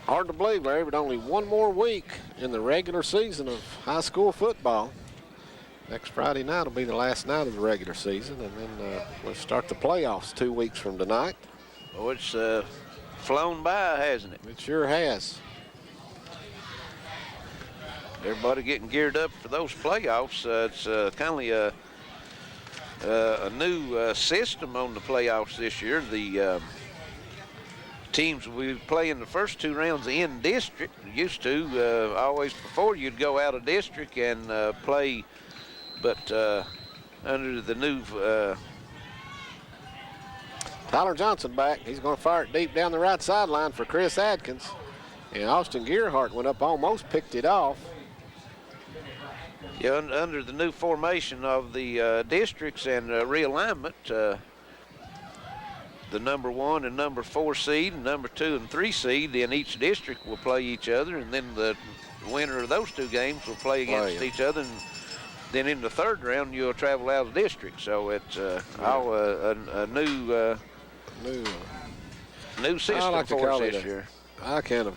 hard to believe, Larry, but only one more week in the regular season of high school football. Next Friday night will be the last night of the regular season, and then we'll start the playoffs 2 weeks from tonight. Oh, it's flown by, hasn't it? It sure has. Everybody getting geared up for those playoffs. It's kind of a new system on the playoffs this year. The teams will be playing the first 2 rounds in district. Used to always before you'd go out of district and play, but under the new Tyler Johnson back. He's going to fire it deep down the right sideline for Chris Adkins. And Austin Gearhart went up, almost picked it off. Yeah, under the new formation of the districts and realignment, the number 1 and number 4 seed and number 2 and 3 seed in each district will play each other, and then the winner of those 2 games will play against each other, and then in the third round, you'll travel out of the district. So it's all a new system for us this year. I kind of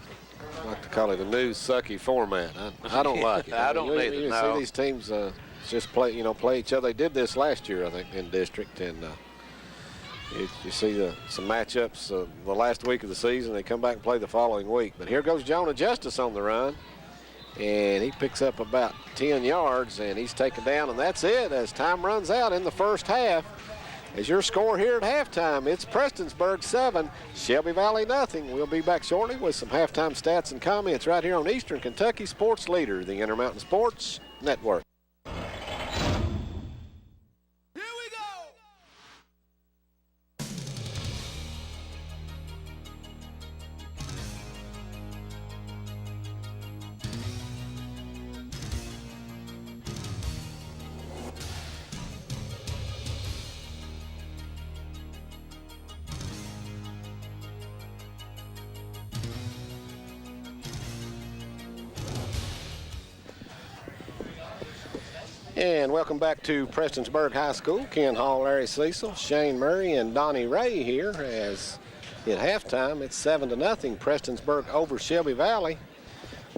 like to call it a new sucky format. I don't like it. I don't either. You No. see these teams just play each other. They did this last year, I think, in district, and you see some matchups the last week of the season. They come back and play the following week. But here goes Jonah Justice on the run, and he picks up about 10 yards, and he's taken down, and that's it as time runs out in the first half. As your score here at halftime, it's Prestonsburg 7, Shelby Valley nothing. We'll be back shortly with some halftime stats and comments right here on Eastern Kentucky Sports Leader, the Intermountain Sports Network. And welcome back to Prestonsburg High School. Ken Hall, Larry Cecil, Shane Murray, and Donnie Ray here as at halftime it's 7-0 Prestonsburg over Shelby Valley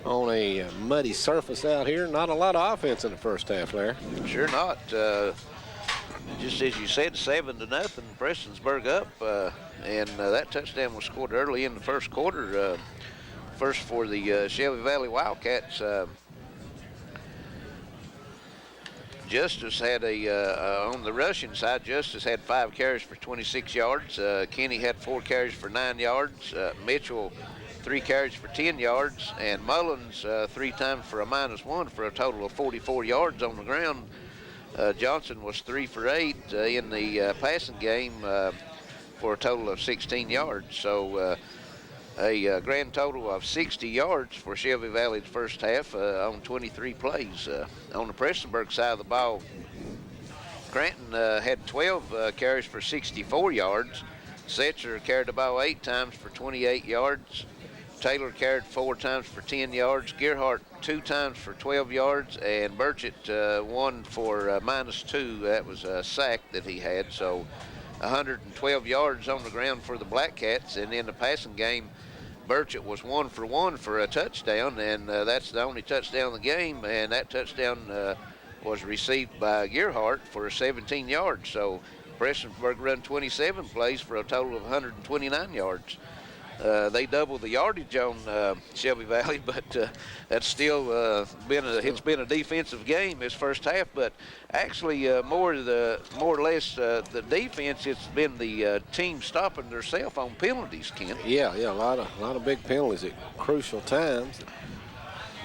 on a muddy surface out here. Not a lot of offense in the first half, Larry. Sure not. Just as you said, 7-0, Prestonsburg up, and that touchdown was scored early in the first quarter. First for the Shelby Valley Wildcats. Justice had on the rushing side, Justice had 5 carries for 26 yards. Kenny had 4 carries for 9 yards. Mitchell, 3 carries for 10 yards. And Mullins, 3 times for a -1 for a total of 44 yards on the ground. Johnson was 3 for 8 in the passing game for a total of 16 yards. So a grand total of 60 yards for Shelby Valley's first half on 23 plays. On the Prestonsburg side of the ball, Cranton had 12 carries for 64 yards. Setzer carried the ball 8 times for 28 yards. Taylor carried 4 times for 10 yards. Gerhart 2 times for 12 yards. And Burchett 1 for -2. That was a sack that he had. So 112 yards on the ground for the Black Cats. And in the passing game, Burchett was 1 for 1 for a touchdown, and that's the only touchdown of the game, and that touchdown was received by Gerhart for 17 yards. So Prestonsburg run 27 plays for a total of 129 yards. They doubled the yardage on Shelby Valley, but that's still it's been a defensive game this first half. But actually, more or less the defense. It's been the team stopping themselves on penalties, Ken. Yeah, a lot of big penalties at crucial times.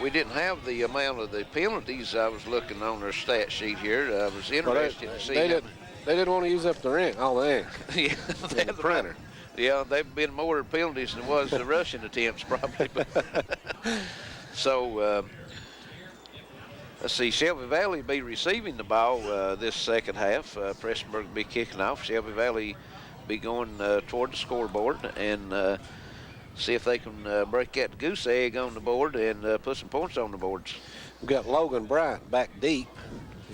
We didn't have the amount of the penalties. I was looking on their stat sheet here. I was interested to see. They didn't want to use up all the ink. Yeah, the printer. Yeah, they've been more penalties than was the rushing attempts probably. So let's see, Shelby Valley will be receiving the ball this second half. Prestonsburg will be kicking off. Shelby Valley be going toward the scoreboard and see if they can break that goose egg on the board and put some points on the boards. We've got Logan Bryant back deep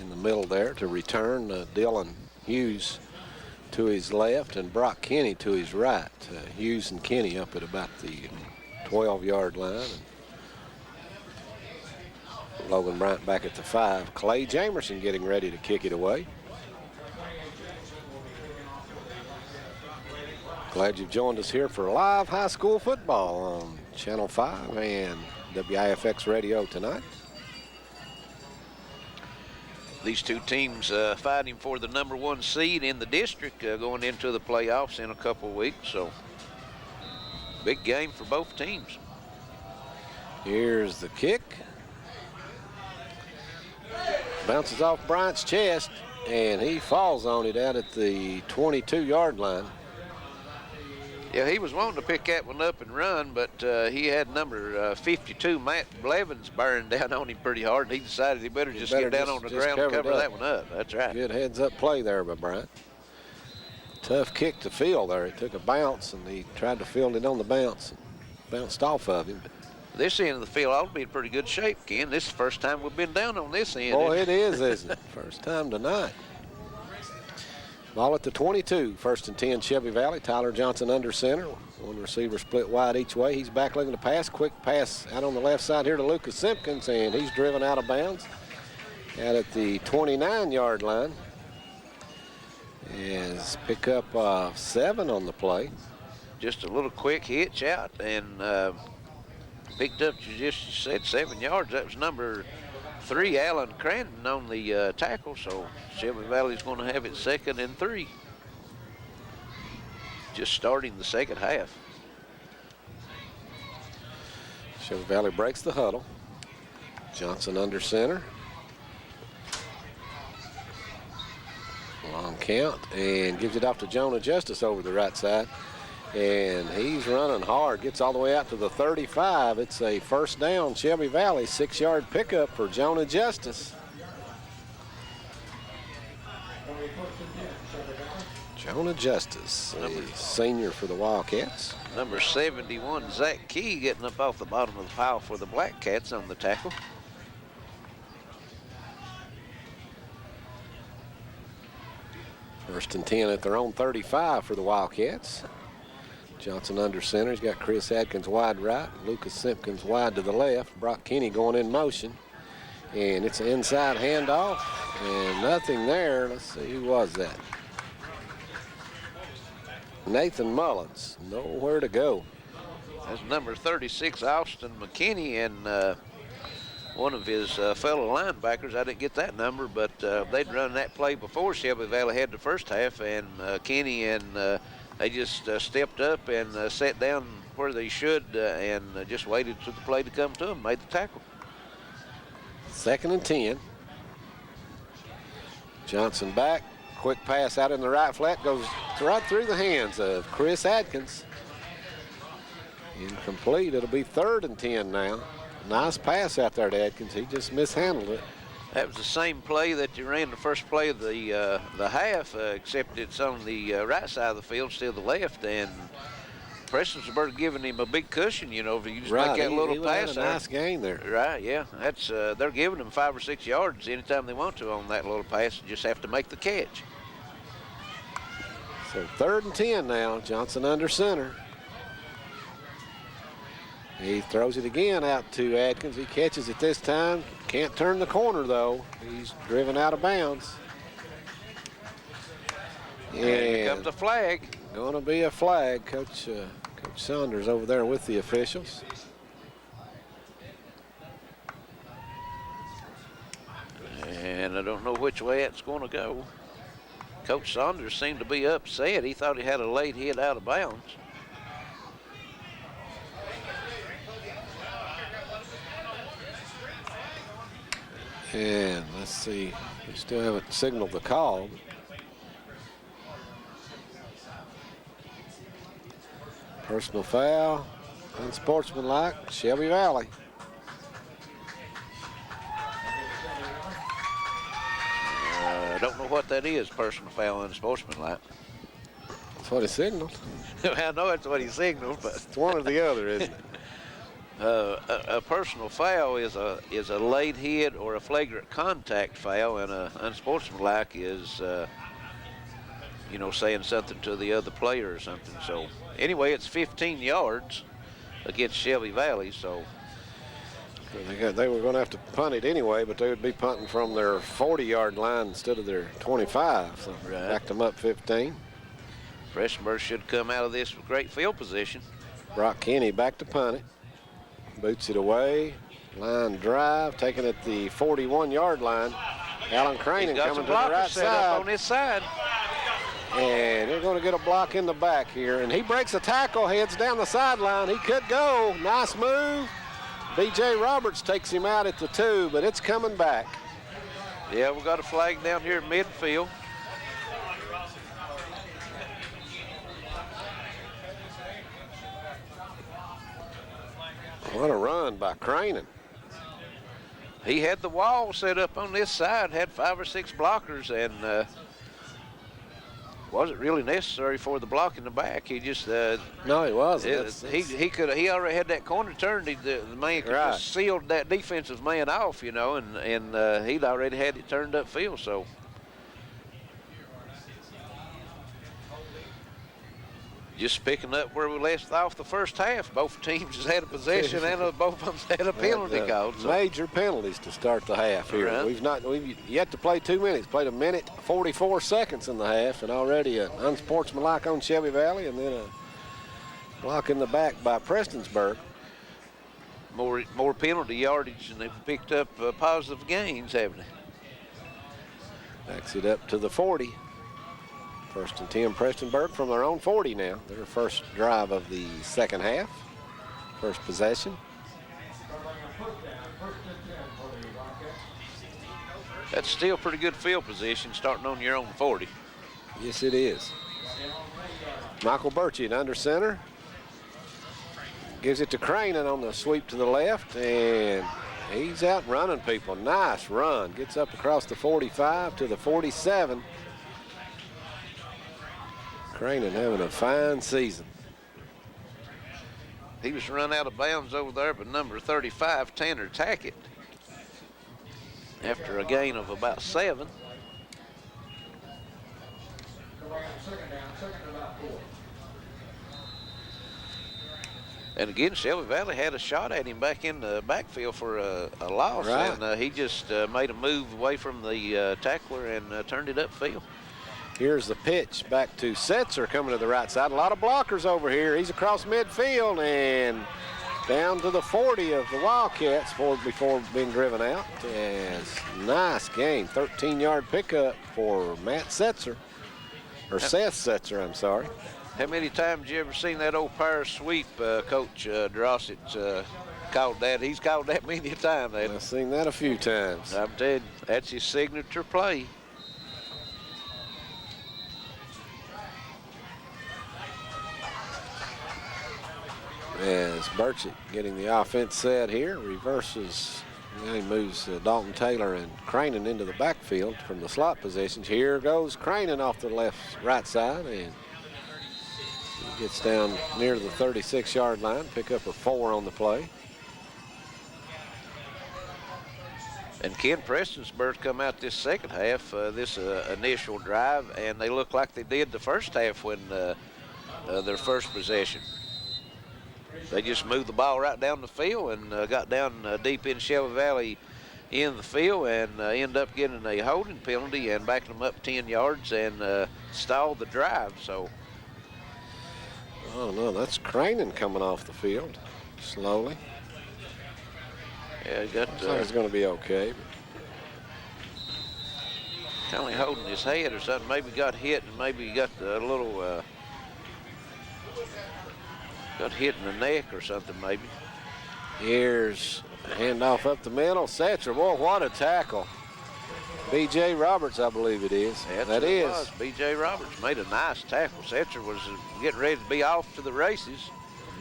in the middle there to return. Dylan Hughes to his left and Brock Kenny to his right. Hughes and Kenny up at about the 12-yard line. And Logan Bryant back at the 5. Clay Jamerson getting ready to kick it away. Glad you've joined us here for live high school football on Channel 5 and WIFX Radio tonight. These two teams fighting for the #1 seed in the district going into the playoffs in a couple of weeks. So big game for both teams. Here's the kick. Bounces off Bryant's chest, and he falls on it out at the 22-yard line. Yeah, he was wanting to pick that one up and run, but he had number 52, Matt Blevins, burned down on him pretty hard, and he decided he better just get down on the ground and cover that one up. That's right. Good heads-up play there by Bryant. Tough kick to field there. He took a bounce, and he tried to field it on the bounce. Bounced off of him. This end of the field ought to be in pretty good shape, Ken. This is the first time we've been down on this end. Boy, it is, isn't it? First time tonight. Ball at the 22, 1st and 10, Shelby Valley. Tyler Johnson under center. One receiver split wide each way. He's back looking to pass. Quick pass out on the left side here to Lucas Simpkins, and he's driven out of bounds out at the 29-yard line. Is pick up 7 on the play. Just a little quick hitch out and picked up, you said 7 yards. That was number 3, Alan Crandon, on the tackle. So Shelby Valley's going to have it 2nd and 3. Just starting the second half. Shelby Valley breaks the huddle. Johnson under center. Long count, and gives it off to Jonah Justice over the right side. And he's running hard, gets all the way out to the 35. It's a first down, Shelby Valley, 6-yard pickup for Jonah Justice. Jonah Justice, a senior for the Wildcats. Number 71, Zach Key, getting up off the bottom of the pile for the Black Cats on the tackle. First and 10 at their own 35 for the Wildcats. Johnson under center. He's got Chris Adkins wide right, Lucas Simpkins wide to the left. Brock Kenny going in motion. And it's an inside handoff, and nothing there. Let's see, who was that? Nathan Mullins, nowhere to go. That's number 36, Austin McKinney, and one of his fellow linebackers. I didn't get that number, but they'd run that play before Shelby Valley had the first half, and Kenny and they just stepped up and sat down where they should and just waited for the play to come to them, made the tackle. 2nd and 10. Johnson back. Quick pass out in the right flat, goes right through the hands of Chris Adkins. Incomplete. It'll be 3rd and 10 now. Nice pass out there to Adkins. He just mishandled it. That was the same play that you ran the first play of the half, except it's on the right side of the field instead of the left. And Prestonsburg giving him a big cushion, you know, if you just right. make that little pass. A nice gain there. Right, yeah. That's they're giving him 5 or 6 yards anytime they want to on that little pass. You just have to make the catch. So 3rd and 10 now. Johnson under center. He throws it again out to Adkins. He catches it this time. Can't turn the corner, though. He's driven out of bounds. And here comes a flag. Going to be a flag. Coach Saunders over there with the officials. And I don't know which way it's going to go. Coach Saunders seemed to be upset. He thought he had a late hit out of bounds. And let's see, we still haven't signaled the call. Personal foul, unsportsmanlike, Shelby Valley. I don't know what that is, personal foul, unsportsmanlike. That's what he signaled. I know that's what he signaled, but it's one or the other, isn't it? A personal foul is a late hit or a flagrant contact foul, and a unsportsmanlike is, you know, saying something to the other player or something. So anyway, it's 15 yards against Shelby Valley. So they were going to have to punt it anyway, but they would be punting from their 40-yard line instead of their 25. So right. Backed them up 15. Prestonsburg should come out of this with great field position. Brock Kenny back to punt it. Boots it away. Line drive, taken at the 41-yard line. Alan Crane coming to the right set side. up on his side. And they're going to get a block in the back here. And he breaks a tackle, heads down the sideline. He could go. Nice move. B.J. Roberts takes him out at the 2, but it's coming back. Yeah, we got a flag down here at midfield. What a run by Cranen. He had the wall set up on this side, had 5 or 6 blockers, and wasn't really necessary for the block in the back. He just No, he wasn't. he already had that corner turned. The man could Right. just sealed that defensive man off, you know, and he'd already had it turned upfield. So just picking up where we left off the first half, both teams has had a possession and both of them had a penalty called. So. Major penalties to start the half here. Right. We've yet to play 2 minutes. Played a minute 44 seconds in the half, and already an unsportsmanlike on Shelby Valley, and then a block in the back by Prestonsburg. More penalty yardage, and they've picked up positive gains, haven't they? Backs it up to the 40. First and 10, Prestonsburg from their own 40 now. Their first drive of the second half. First possession. That's still pretty good field position, starting on your own 40. Yes, it is. Michael Burchett under center. Gives it to Cranen on the sweep to the left, and he's out running people. Nice run. Gets up across the 45 to the 47. Cranen having a fine season. He was run out of bounds over there, but number 35, Tanner Tackett, after a gain of about 7. And again, Shelby Valley had a shot at him back in the backfield for a loss, right. And he just made a move away from the tackler and turned it upfield. Here's the pitch back to Setzer coming to the right side. A lot of blockers over here. He's across midfield and down to the 40 of the Wildcats before being driven out. Yes, nice game. 13-yard pickup for Matt Setzer, or Seth Setzer, I'm sorry. How many times you ever seen that old power sweep, Coach Drossett called that? He's called that many a time. I've seen that a few times. I'm telling you, that's his signature play. As Burchett getting the offense set here, reverses, he moves Dalton Taylor and Cranen into the backfield from the slot positions. Here goes Cranen off the right side, and he gets down near the 36-yard line, pick up a 4 on the play. And Ken Prestonsburg come out this second half, this initial drive, and they look like they did the first half when their first possession. They just moved the ball right down the field and got down deep in Shelby Valley in the field and ended up getting a holding penalty and backing them up 10 yards and stalled the drive. So, oh no, that's Cranen coming off the field slowly. Yeah, he got. Looks like it's going to be okay. Kind of holding his head or something. Maybe got hit and maybe got a little. Got hit in the neck or something, maybe. Here's a handoff up the middle. Setzer, boy, what a tackle. B.J. Roberts, I believe it is. That is. B.J. Roberts made a nice tackle. Setzer was getting ready to be off to the races.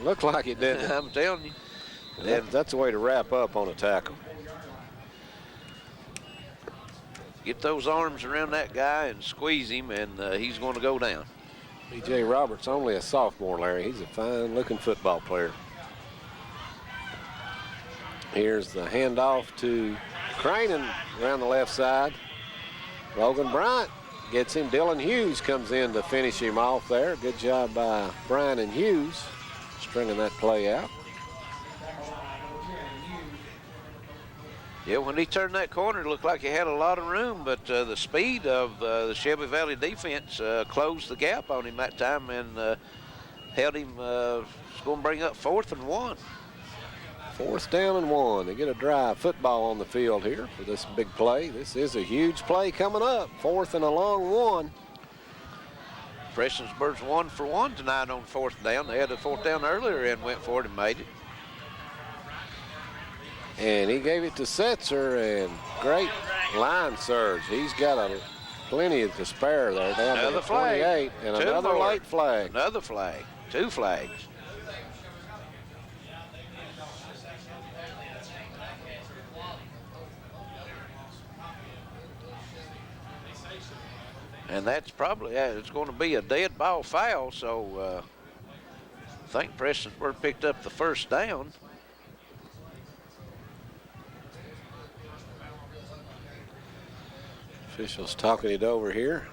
Looked like it, didn't it? I'm telling you. That's a way to wrap up on a tackle. Get those arms around that guy and squeeze him, and he's going to go down. B.J. Roberts, only a sophomore, Larry. He's a fine-looking football player. Here's the handoff to Cranen around the left side. Logan Bryant gets him. Dylan Hughes comes in to finish him off there. Good job by Brian and Hughes stringing that play out. Yeah, when he turned that corner, it looked like he had a lot of room, but the speed of the Shelby Valley defense closed the gap on him that time and held him. It's going to bring up 4th and 1. 4th down and 1. They get a drive football on the field here for this big play. This is a huge play coming up. 4th and a long 1. Prestonsburg's 1 for 1 tonight on 4th down. They had a 4th down earlier and went for it and made it. And he gave it to Setzer, and great line surge. He's got plenty to spare there down to the 28, and another late flag. Another flag. 2 flags. And that's probably, it's going to be a dead ball foul, so I think Prestonsburg picked up the first down. Officials talking it over here.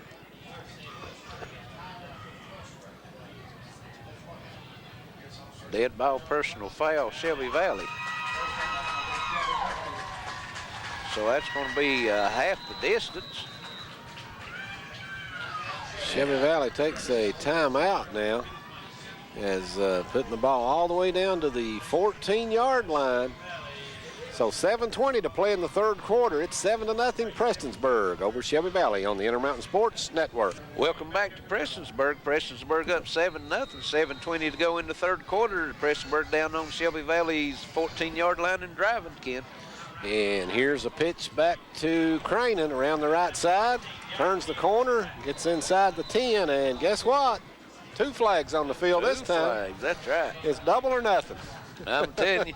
Dead ball personal foul, Shelby Valley. So that's going to be half the distance. Shelby Valley takes a timeout now, as putting the ball all the way down to the 14-yard line. So 7:20 to play in the third quarter. It's 7-0 Prestonsburg over Shelby Valley on the Intermountain Sports Network. Welcome back to Prestonsburg. Prestonsburg up 7-0, 7:20 to go in the third quarter. Prestonsburg down on Shelby Valley's 14-yard line and driving, Ken. And here's a pitch back to Cranen around the right side. Turns the corner, gets inside the 10, and guess what? 2 flags on the field this time. 2 flags, that's right. It's double or nothing. I'm telling you.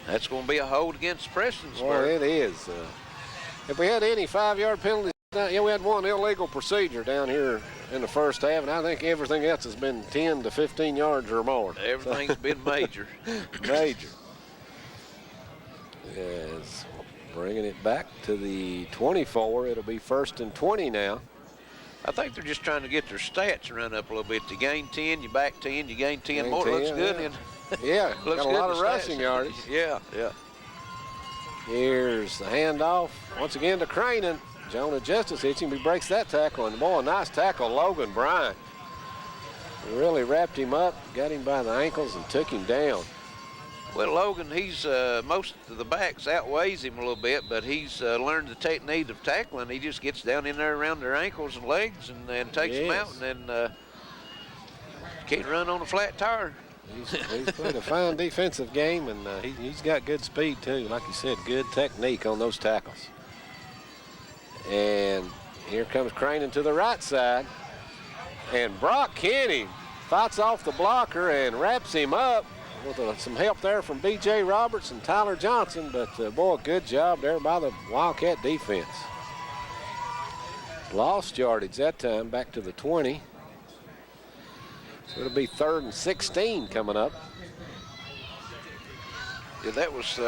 That's going to be a hold against Prestonsburg. Well, it is. If we had any 5-yard penalties, yeah, we had one illegal procedure down here in the first half, and I think everything else has been 10 to 15 yards or more. Everything's been major. Major. Yes, bringing it back to the 24. It'll be 1st and 20 now. I think they're just trying to get their stats run up a little bit. You gain 10, you back 10, you gain 10 more. 10, Looks good. Yeah, And yeah looks got a good lot of in rushing stats. yardage. Yeah, yeah. Here's the handoff once again to Cranen. Jonah Justice hits him. He breaks that tackle, and boy, a nice tackle, Logan Bryant. Really wrapped him up, got him by the ankles, and took him down. Well, Logan, he's most of the backs outweighs him a little bit, but he's learned the technique of tackling. He just gets down in there around their ankles and legs and takes them out, and then can't run on a flat tire. He's played a fine defensive game, and he's got good speed too. Like you said, good technique on those tackles. And here comes Cranen to the right side, and Brock Kenny fights off the blocker and wraps him up with some help there from B.J. Roberts and Tyler Johnson. But boy, good job there by the Wildcat defense. Lost yardage that time, back to the 20. So it'll be 3rd and 16 coming up. Yeah, that was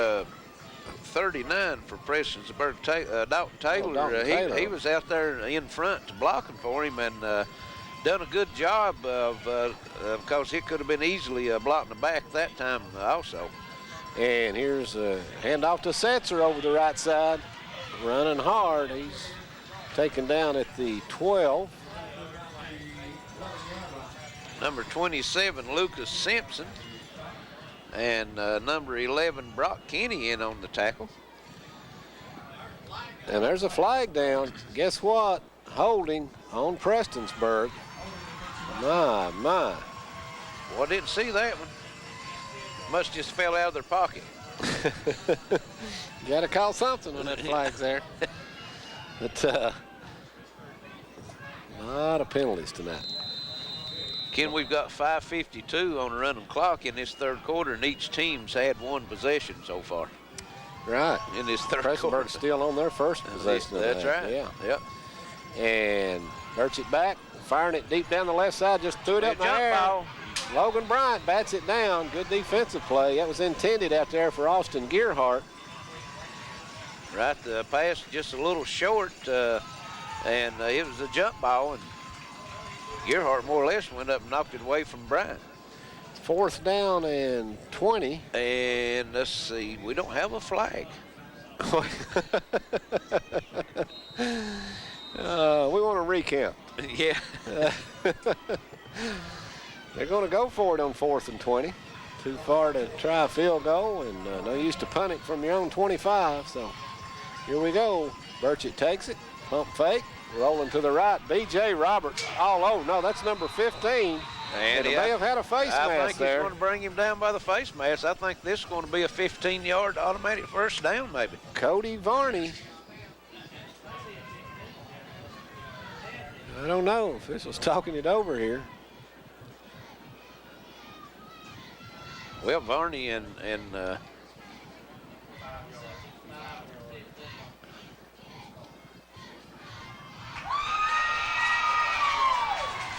39 for Prestonsburg. Dalton Taylor, Dalton Taylor. He was out there in front blocking for him and done a good job of because it could have been easily blocking the back that time also. And here's a handoff to Setzer over the right side, running hard. He's taken down at the 12. Number 27, Lucas Simpson, and number 11, Brock Kenny in on the tackle. And there's a flag down. Guess what? Holding on Prestonsburg. My. Well, I didn't see that one. Must just fell out of their pocket. You got to call something when that flag's there. But a lot of penalties tonight. Ken, we've got 5:52 on the running clock in this third quarter, and each team's had 1 possession so far. Right. In this third quarter. Prestonsburg's still on their first possession. That's right. Yeah. Yep. And hurts it back, firing it deep down the left side, just threw it up in the Jump air. ball. Logan Bryant bats it down. Good defensive play. That was intended out there for Austin Gearhart. Right, the pass just a little short, and it was a jump ball, and Gearhart more or less went up and knocked it away from Bryant. 4th down and 20. And let's see, we don't have a flag. We want to recount. Yeah. They're going to go for it on 4th and 20. Too far to try a field goal, and no use to punt it from your own 25. So here we go. Burchett takes it, pump fake, rolling to the right. B.J. Roberts all over. No, that's number 15. And he may have had a face mask I think there. he's going to bring him down by the face mask. I think this is going to be a 15-yard automatic first down, maybe. Cody Varney. I don't know. Officials talking it over here. Well, Varney and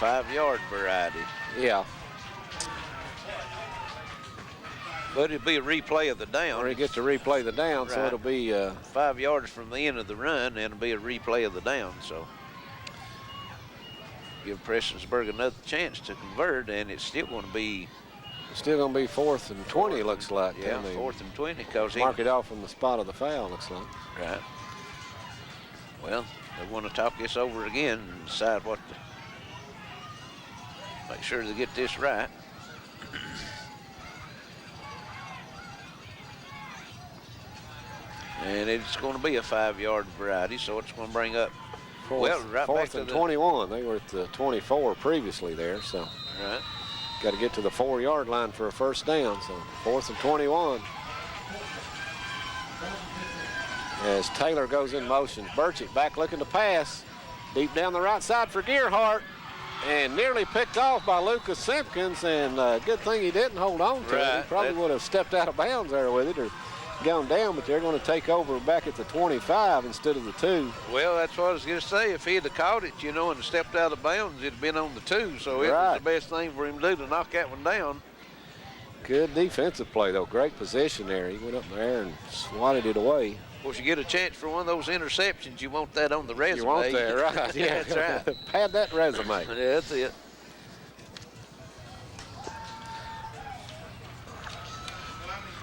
5-yard variety. Yeah. But it'll be a replay of the down. Or you get to replay the down, so Right. it'll be 5 yards from the end of the run, and it'll be a replay of the down. So give Prestonsburg another chance to convert, and it's still going to be 4th and 20, looks like. Yeah, 4th and 20. Cause mark it off from the spot of the foul, looks like. Right. Well, they want to talk this over again and decide what to make sure they get this right. And it's going to be a 5-yard variety, so it's going to bring up, right back 4th to and the 21. They were at the 24 previously there, so right. got to get to the 4-yard line for a first down. So 4th and 21. As Taylor goes in motion, Burchett back looking to pass, deep down the right side for Gearhart, and nearly picked off by Lucas Simpkins. And good thing he didn't hold on to it. He probably would have stepped out of bounds there with it or gone down, but they're going to take over back at the 25 instead of the 2. Well, that's what I was going to say. If he'd have caught it, and stepped out of bounds, it'd have been on the 2. So it was the best thing for him to do to knock that one down. Good defensive play, though. Great position there. He went up there and swatted it away. Of course, you get a chance for one of those interceptions, you want that on the resume. You want that, right? Yeah, that's right. Pad that resume. Yeah, that's it.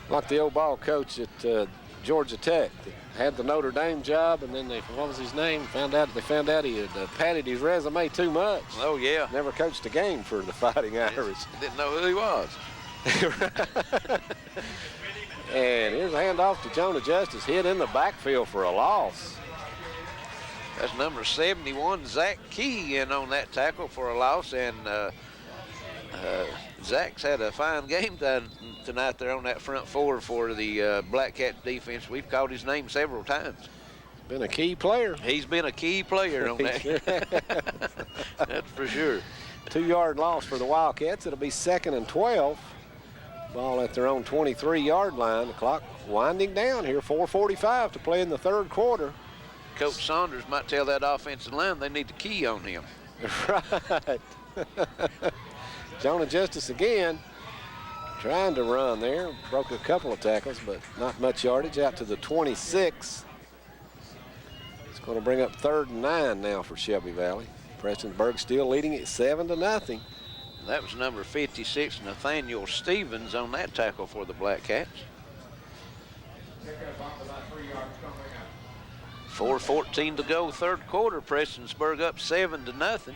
Like the old ball coach at Georgia Tech that had the Notre Dame job, and then what was his name? They found out he had padded his resume too much. Oh, yeah. Never coached a game for the Fighting Irish. Didn't know who he was. And here's a handoff to Jonah Justice, hit in the backfield for a loss. That's number 71, Zach Key, in on that tackle for a loss, and Zach's had a fine game tonight there on that front four for the Black Cats defense. We've called his name several times. Been a key player. He's been a key player on that. That's for sure. 2-yard loss for the Wildcats. It'll be 2nd and 12. Ball at their own 23-yard line. The clock winding down here. 4:45 to play in the 3rd quarter. Coach Saunders might tell that offensive line they need to key on him. Right. Jonah Justice again trying to run there. Broke a couple of tackles, but not much yardage. Out to the 26. It's going to bring up 3rd and 9 now for Shelby Valley. Prestonsburg still leading it 7-0. That was number 56, Nathaniel Stevens, on that tackle for the Black Cats. 4:14 to go, 3rd quarter. Prestonsburg up 7-0.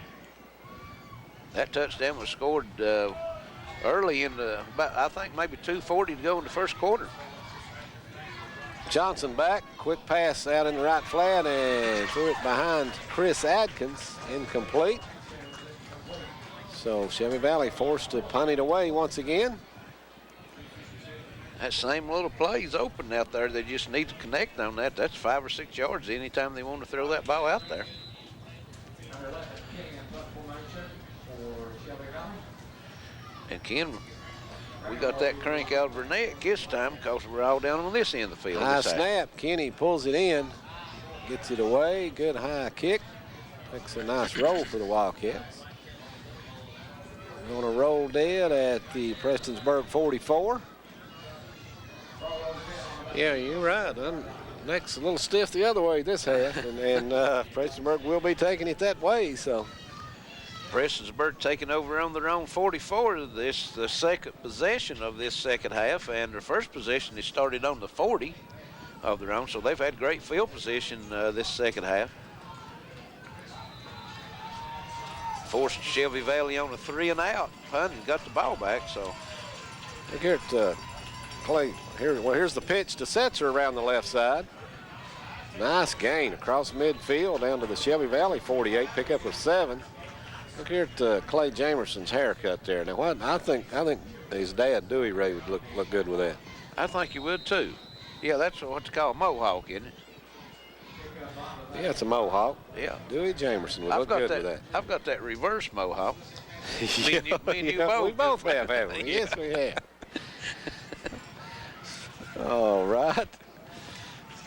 That touchdown was scored early in the, I think maybe 2:40 to go in the 1st quarter. Johnson back, quick pass out in the right flat and threw it behind Chris Adkins, incomplete. So Shelby Valley forced to punt it away once again. That same little play's open out there. They just need to connect on that. That's 5 or 6 yards anytime they want to throw that ball out there. And Ken, we got that crank out of her neck this time because we're all down on this end of the field. High snap. Kenny pulls it in, gets it away. Good high kick. Makes a nice roll for the Wildcats. Going to roll dead at the Prestonsburg 44. Yeah, you're right. Neck's a little stiff the other way this half, and Prestonsburg will be taking it that way. So Prestonsburg taking over on their own 44. This the second possession of this second half, and their first possession they started on the 40 of their own. So they've had great field position this second half. Forced Shelby Valley on a 3-and-out punt and got the ball back. So look here at Clay. Here's the pitch to Setzer around the left side. Nice gain across midfield down to the Shelby Valley 48, pickup of 7. Look here at Clay Jamerson's haircut there. Now, what I think his dad Dewey Ray would look good with that. I think he would too. Yeah, that's what you call a mohawk, isn't it? Yeah, it's a mohawk. Yeah. Dewey Jamerson would look good with that. I've got that reverse mohawk. Me and you both. We both have, Yeah. haven't we? Yes, we have. All right.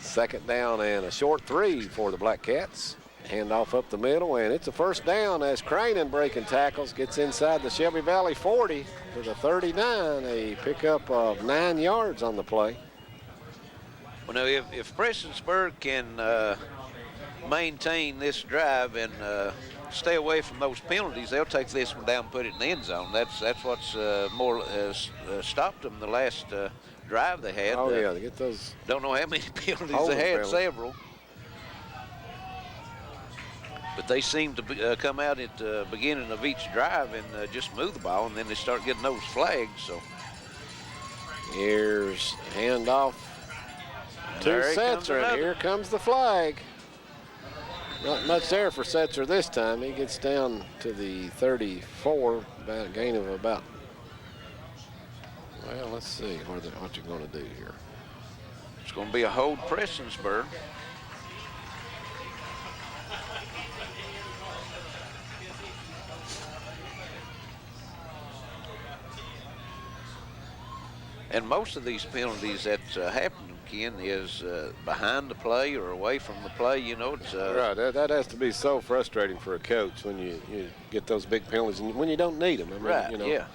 2nd down and a short 3 for the Black Cats. Hand off up the middle, and it's a first down as Cranen breaking tackles, gets inside the Shelby Valley 40 to the 39, a pickup of 9 yards on the play. Well, now, if Prestonsburg can maintain this drive and stay away from those penalties, they'll take this one down and put it in the end zone. That's what's more has stopped them the last drive they had. Oh, yeah, they get those. Don't know how many penalties Holding they had, penalty. several. But they seem to come out at the beginning of each drive and just move the ball, and then they start getting those flags. So here's handoff to Setzer, and here comes the flag. Not much there for Setzer this time. He gets down to the 34, about a gain of about, well, let's see what you're going to do here. It's going to be a hold Prestonsburg. And most of these penalties that happen, Ken, is behind the play or away from the play. You know, it's right. That has to be so frustrating for a coach when you get those big penalties and when you don't need them. I mean, right. You know, yeah.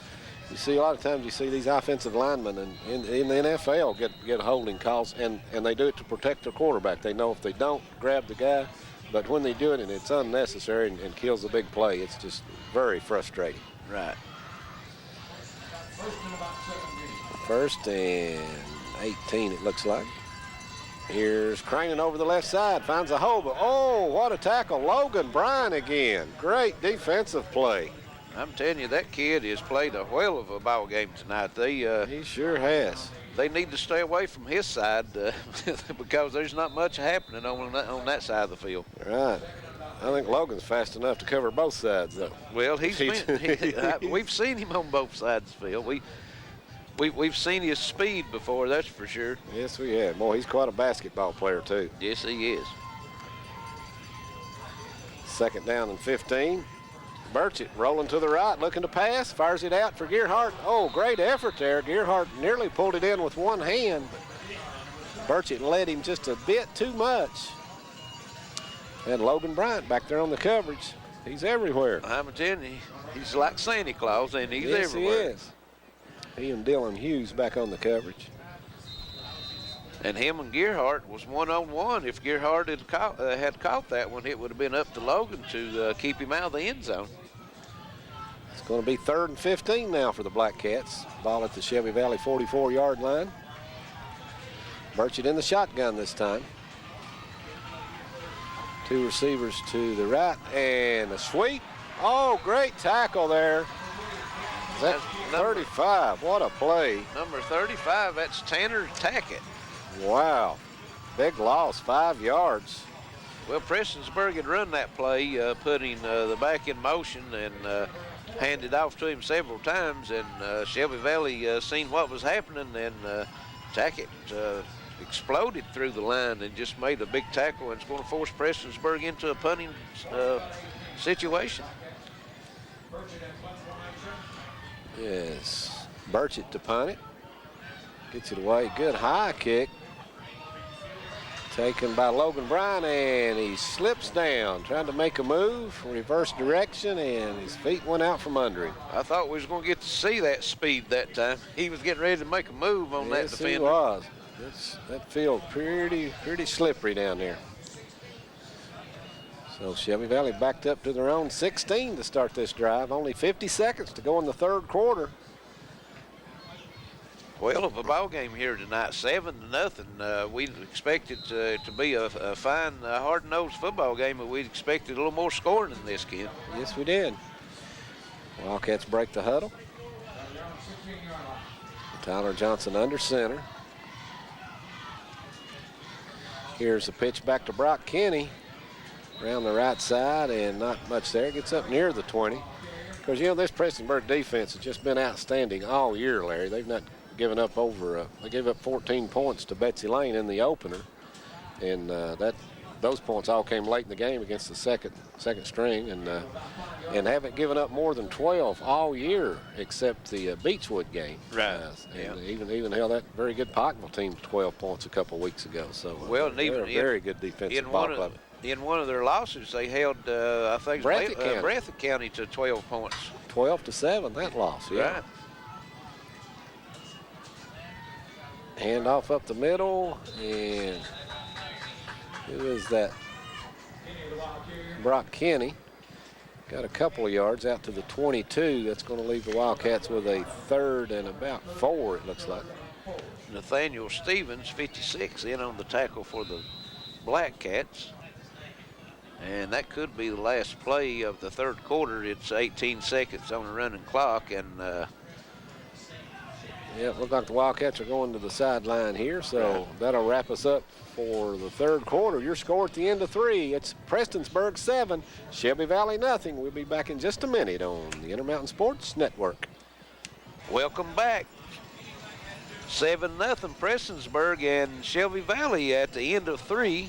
You see a lot of times you see these offensive linemen and in the NFL get holding calls, and they do it to protect their quarterback. They know if they don't grab the guy, but when they do it and it's unnecessary and kills the big play, it's just very frustrating. Right. First and 18, it looks like. Here's Cranen over the left side, finds a hole, but oh, what a tackle. Logan Bryan again. Great defensive play. I'm telling you, that kid has played a whale of a ball game tonight. He sure has. They need to stay away from his side because there's not much happening on that side of the field. Right. I think Logan's fast enough to cover both sides, though. Well, we've seen him on both sides of the field. We've seen his speed before, that's for sure. Yes, we have. Boy, he's quite a basketball player, too. Yes, he is. Second down and 15. Burchett rolling to the right, looking to pass, fires it out for Gearhart. Oh, great effort there. Gearhart nearly pulled it in with one hand. Burchett led him just a bit too much. And Logan Bryant back there on the coverage. He's everywhere. I'm telling you, he's like Santa Claus, and he's yes, everywhere. He is. He and Dylan Hughes back on the coverage. And him and Gearhart was one-on-one. If Gearhart had caught that one, it would have been up to Logan to keep him out of the end zone. It's going to be 3rd and 15 now for the Black Cats. Ball at the Shelby Valley 44-yard line. Burchett in the shotgun this time. Two receivers to the right, and a sweep. Oh, great tackle there. That's 35. What a play. Number 35, that's Tanner Tackett. Wow. Big loss, 5 yards. Well, Prestonsburg had run that play, putting the back in motion and handed off to him several times, and Shelby Valley seen what was happening, and Tackett exploded through the line and just made a big tackle, and it's going to force Prestonsburg into a punting situation. Yes, Burchett to punt it. Gets it away, good high kick. Taken by Logan Bryan, and he slips down, trying to make a move, reverse direction, and his feet went out from under him. I thought we was going to get to see that speed that time. He was getting ready to make a move on that defender. Yes, he was. That field pretty slippery down there. So Shelby Valley backed up to their own 16 to start this drive. Only 50 seconds to go in the third quarter. Well, of a ball game here tonight, 7-0. We expected to be a fine, hard-nosed football game, but we expected a little more scoring than this, kid. Yes, we did. Wildcats break the huddle. Tyler Johnson under center. Here's the pitch back to Brock Kenny. Around the right side, and not much there. Gets up near the 20. Because, you know, this Prestonsburg defense has just been outstanding all year, Larry. They've not given up they gave up 14 points to Betsy Lane in the opener. And those points all came late in the game against the second string, and haven't given up more than 12 all year except the Beechwood game. Right. And even held that very good Pikeville team to 12 points a couple of weeks ago. So well, they're a very good defensive ball club. in one of their losses, they held, I think, Breathitt County to 12 points. 12-7, that loss, yeah. Right. Hand off up the middle, and who is that? Brock Kenny. Got a couple of yards out to the 22. That's going to leave the Wildcats with a 3rd and about 4, it looks like. Nathaniel Stevens, 56, in on the tackle for the Black Cats. And that could be the last play of the 3rd quarter. It's 18 seconds on the running clock, and yeah, it looks like the Wildcats are going to the sideline here, so that'll wrap us up for the 3rd quarter. Your score at the end of 3, it's Prestonsburg 7, Shelby Valley nothing. We'll be back in just a minute on the Intermountain Sports Network. Welcome back. 7-0 Prestonsburg and Shelby Valley at the end of 3.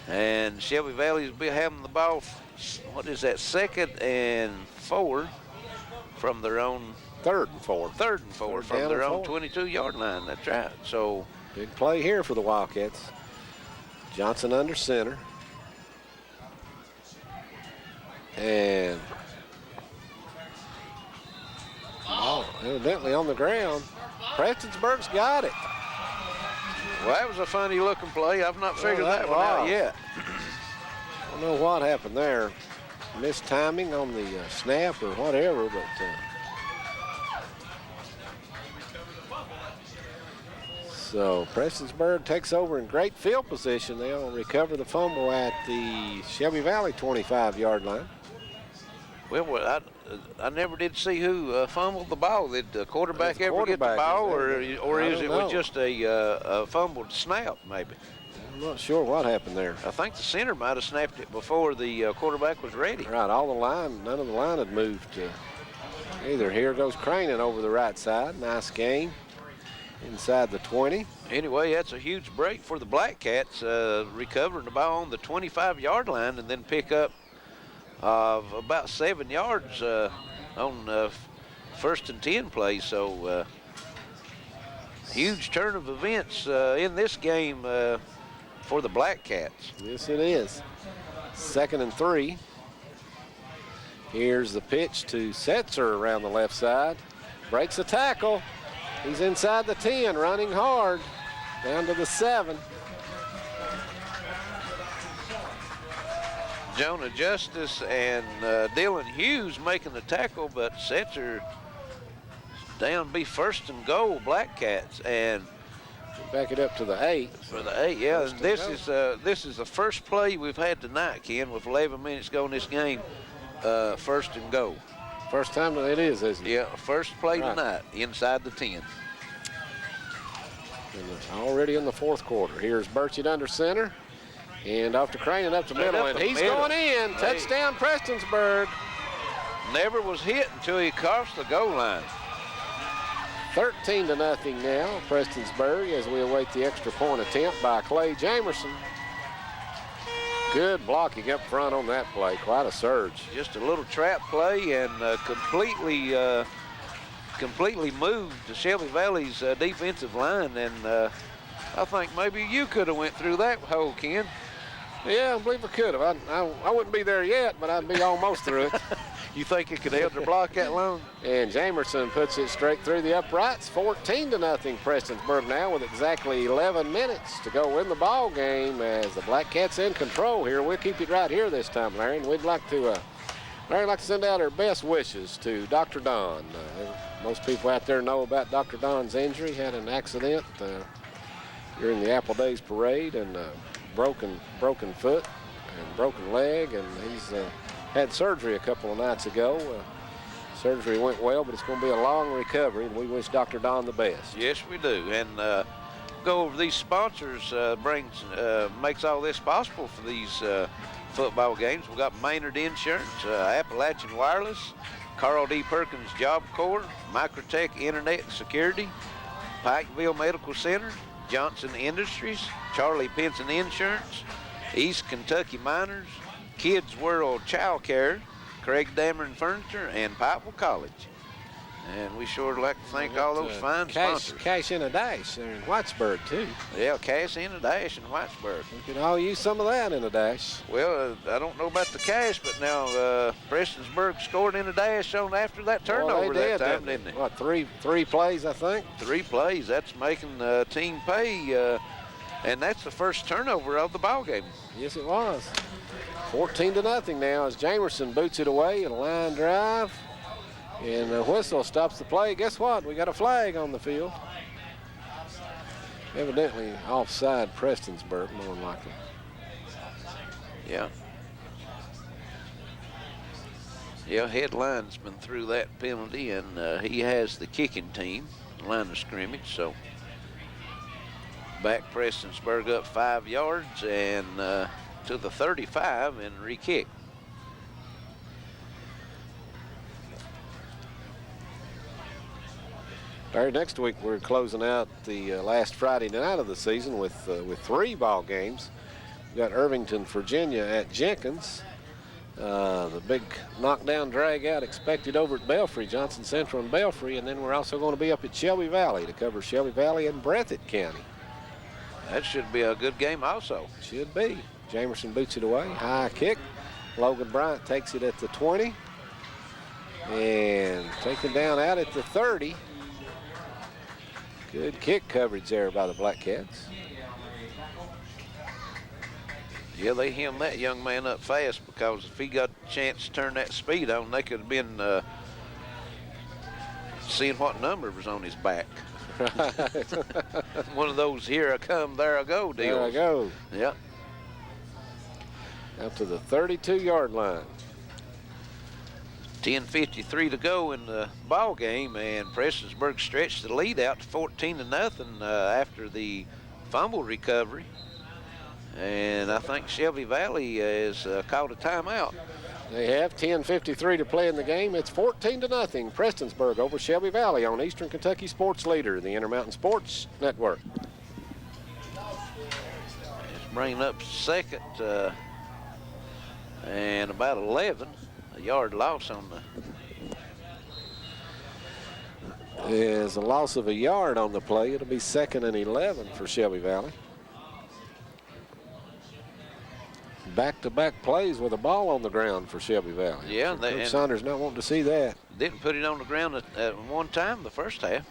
And Shelby Valley's been having the ball, what is that, 2nd and 4 from their own 3rd and 4. 3rd and 4 from their own 22-yard line. That's right. So big play here for the Wildcats. Johnson under center. And evidently on the ground. Prestonsburg's got it. Well, that was a funny looking play. I've not figured that one out yet. I don't know what happened there. Missed timing on the snap or whatever, but so Prestonsburg takes over in great field position. They'll recover the fumble at the Shelby Valley 25-yard line. Well, I never did see who fumbled the ball. Did the quarterback ever get the ball, or is it was just a fumbled snap, maybe? I'm not sure what happened there. I think the center might have snapped it before the quarterback was ready. Right, none of the line had moved either. Here goes Craning over the right side. Nice game inside the 20. Anyway, that's a huge break for the Black Cats, recovering the ball on the 25-yard line and then pick up of about 7 yards on 1st and 10 play. So huge turn of events in this game for the Black Cats. Yes, it is. 2nd and 3. Here's the pitch to Setzer around the left side. Breaks a tackle. He's inside the 10, running hard. Down to the 7. Jonah Justice and Dylan Hughes making the tackle, but Setzer down, be 1st and goal, Black Cats, and back it up to the 8. For the 8, yeah. And this is the first play we've had tonight, Ken, with 11 minutes to go in this game. 1st and goal. First time that it is, isn't it? Yeah, first play tonight inside the 10. And already in the 4th quarter. Here's Burchett under center. And off to Craning up the middle, and he's going in. Touchdown, Prestonsburg. Never was hit until he crossed the goal line. 13-0 now, Prestonsburg, as we await the extra point attempt by Clay Jamerson. Good blocking up front on that play. Quite a surge. Just a little trap play and completely moved the Shelby Valley's defensive line, and I think maybe you could have went through that hole, Ken. Yeah, I believe I could have. I wouldn't be there yet, but I'd be almost through it. You think it could held their block that long? And Jamerson puts it straight through the uprights. 14-0 Prestonsburg now with exactly 11 minutes to go in the ball game as the Black Cats in control here. We'll keep it right here this time, Larry. And we'd like to send out our best wishes to Dr. Don. Most people out there know about Dr. Don's injury. Had an accident during the Apple Days parade and broken foot and broken leg, and he's had surgery a couple of nights ago. Surgery went well, but it's going to be a long recovery, and we wish Dr. Don the best. Yes, we do. And go over these sponsors makes all this possible for these football games. We've got Maynard Insurance, Appalachian Wireless, Carl D. Perkins Job Corps, Microtech Internet Security, Pikeville Medical Center, Johnson Industries, Charlie Pinson Insurance, East Kentucky Miners, Kids World Child Care, Craig Dameron Furniture, and Pikeville College. And we sure like to thank all those fine sponsors. Cash in a dash there in Whitesburg, too. Yeah, cash in a dash in Whitesburg. We could all use some of that in a dash. Well, I don't know about the cash, but now Prestonsburg scored in a dash on after that turnover that time, didn't they? What, three plays, I think? 3 plays. That's making the team pay, and that's the first turnover of the ball game. Yes, it was. 14-0 now as Jamerson boots it away, a line drive. And the whistle stops the play. Guess what? We got a flag on the field. Evidently offside Prestonsburg, more than likely. Yeah. Yeah, head linesman threw that penalty, and he has the kicking team, line of scrimmage. So back Prestonsburg up 5 yards and to the 35 and re-kick. All right, next week we're closing out the last Friday night of the season with 3 ball games. We got Irvington, Virginia at Jenkins. The big knockdown drag out expected over at Belfry, Johnson Central and Belfry, and then we're also going to be up at Shelby Valley to cover Shelby Valley and Breathitt County. That should be a good game also. Should be. Jamerson boots it away, high kick. Logan Bryant takes it at the 20 and taken down out at the 30. Good kick coverage there by the Black Cats. Yeah, they hemmed that young man up fast, because if he got a chance to turn that speed on, they could have been seeing what number was on his back. One of those here I come, there I go deals. There I go. Yep. Out to the 32-yard line. 10:53 to go in the ball game, and Prestonsburg stretched the lead out to 14-0 after the fumble recovery. And I think Shelby Valley has called a timeout. They have 10:53 to play in the game. It's 14-0. Prestonsburg over Shelby Valley on Eastern Kentucky Sports Leader, the Intermountain Sports Network. It's bringing up second and about 11. A yard loss on the... Is a loss of a yard on the play. It'll be 2nd and 11 for Shelby Valley. Back-to-back plays with a ball on the ground for Shelby Valley. Yeah, Coach Saunders not wanting to see that. Didn't put it on the ground at one time the first half.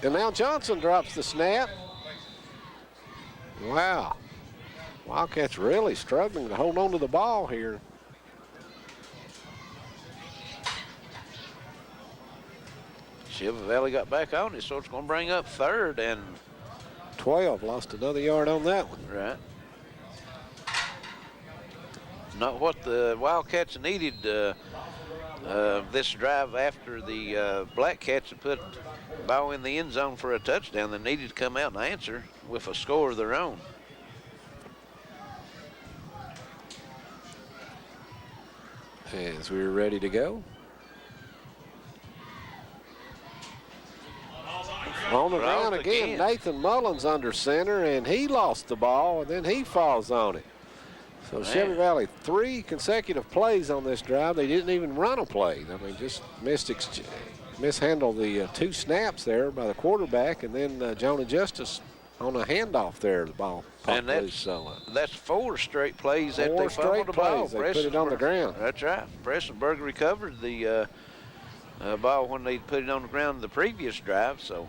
And now Johnson drops the snap. Wow. Wildcats really struggling to hold on to the ball here. Shelby Valley got back on it, so it's going to bring up 3rd and 12. Lost another yard on that one. Right. Not what the Wildcats needed this drive after the Black Cats had put the ball in the end zone for a touchdown. They needed to come out and answer with a score of their own. As we're ready to go. On the ground again, Nathan Mullins under center, and he lost the ball, and then he falls on it. So Shelby Valley, 3 consecutive plays on this drive. They didn't even run a play. I mean, just mishandled the 2 snaps there by the quarterback, and then Jonah Justice on a handoff there, the ball popped loose. That's 4 straight plays that they fumbled the ball. They put it on the ground. That's right. Prestonsburg recovered the ball when they put it on the ground the previous drive, so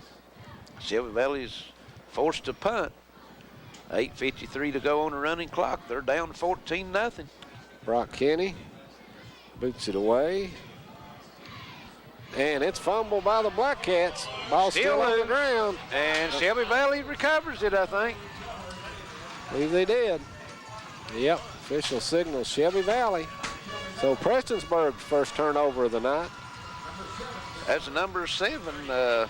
Shelby Valley's forced to punt. 8:53 to go on the running clock. They're down 14-0. Brock Kenny boots it away. And it's fumbled by the Black Cats. Ball still on the ground. And Shelby Valley recovers it, I think. I believe they did. Yep, official signals Shelby Valley. So Prestonsburg's first turnover of the night. That's number 7.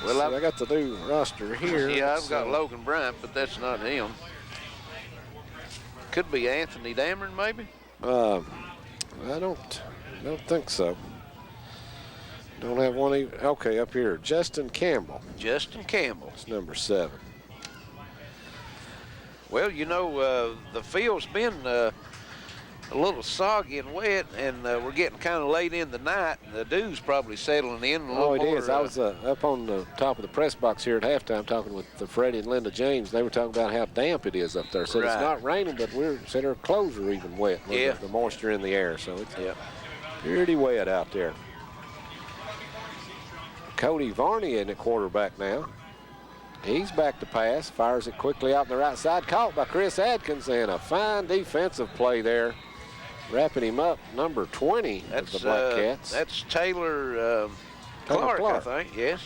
Well, I got the new roster here. Yeah, I've got Logan Bryant, but that's not him. Could be Anthony Dameron, maybe. I don't think so. Don't have one even. Okay, up here, Justin Campbell. Justin Campbell. It's number 7. Well, you know, the field's been a little soggy and wet, and we're getting kind of late in the night. And the dew's probably settling in a little Oh, it more. is. I was up on the top of the press box here at halftime talking with Freddie and Linda James. They were talking about how damp it is up there. Said Right. it's not raining, but said our clothes are even wet with Yeah. the moisture in the air. So it's Yeah. pretty wet out there. Cody Varney in at quarterback now. He's back to pass, fires it quickly out on the right side, caught by Chris Adkins, and a fine defensive play there, wrapping him up, number 20 of the Black Cats. That's Taylor Clark, I think, yes.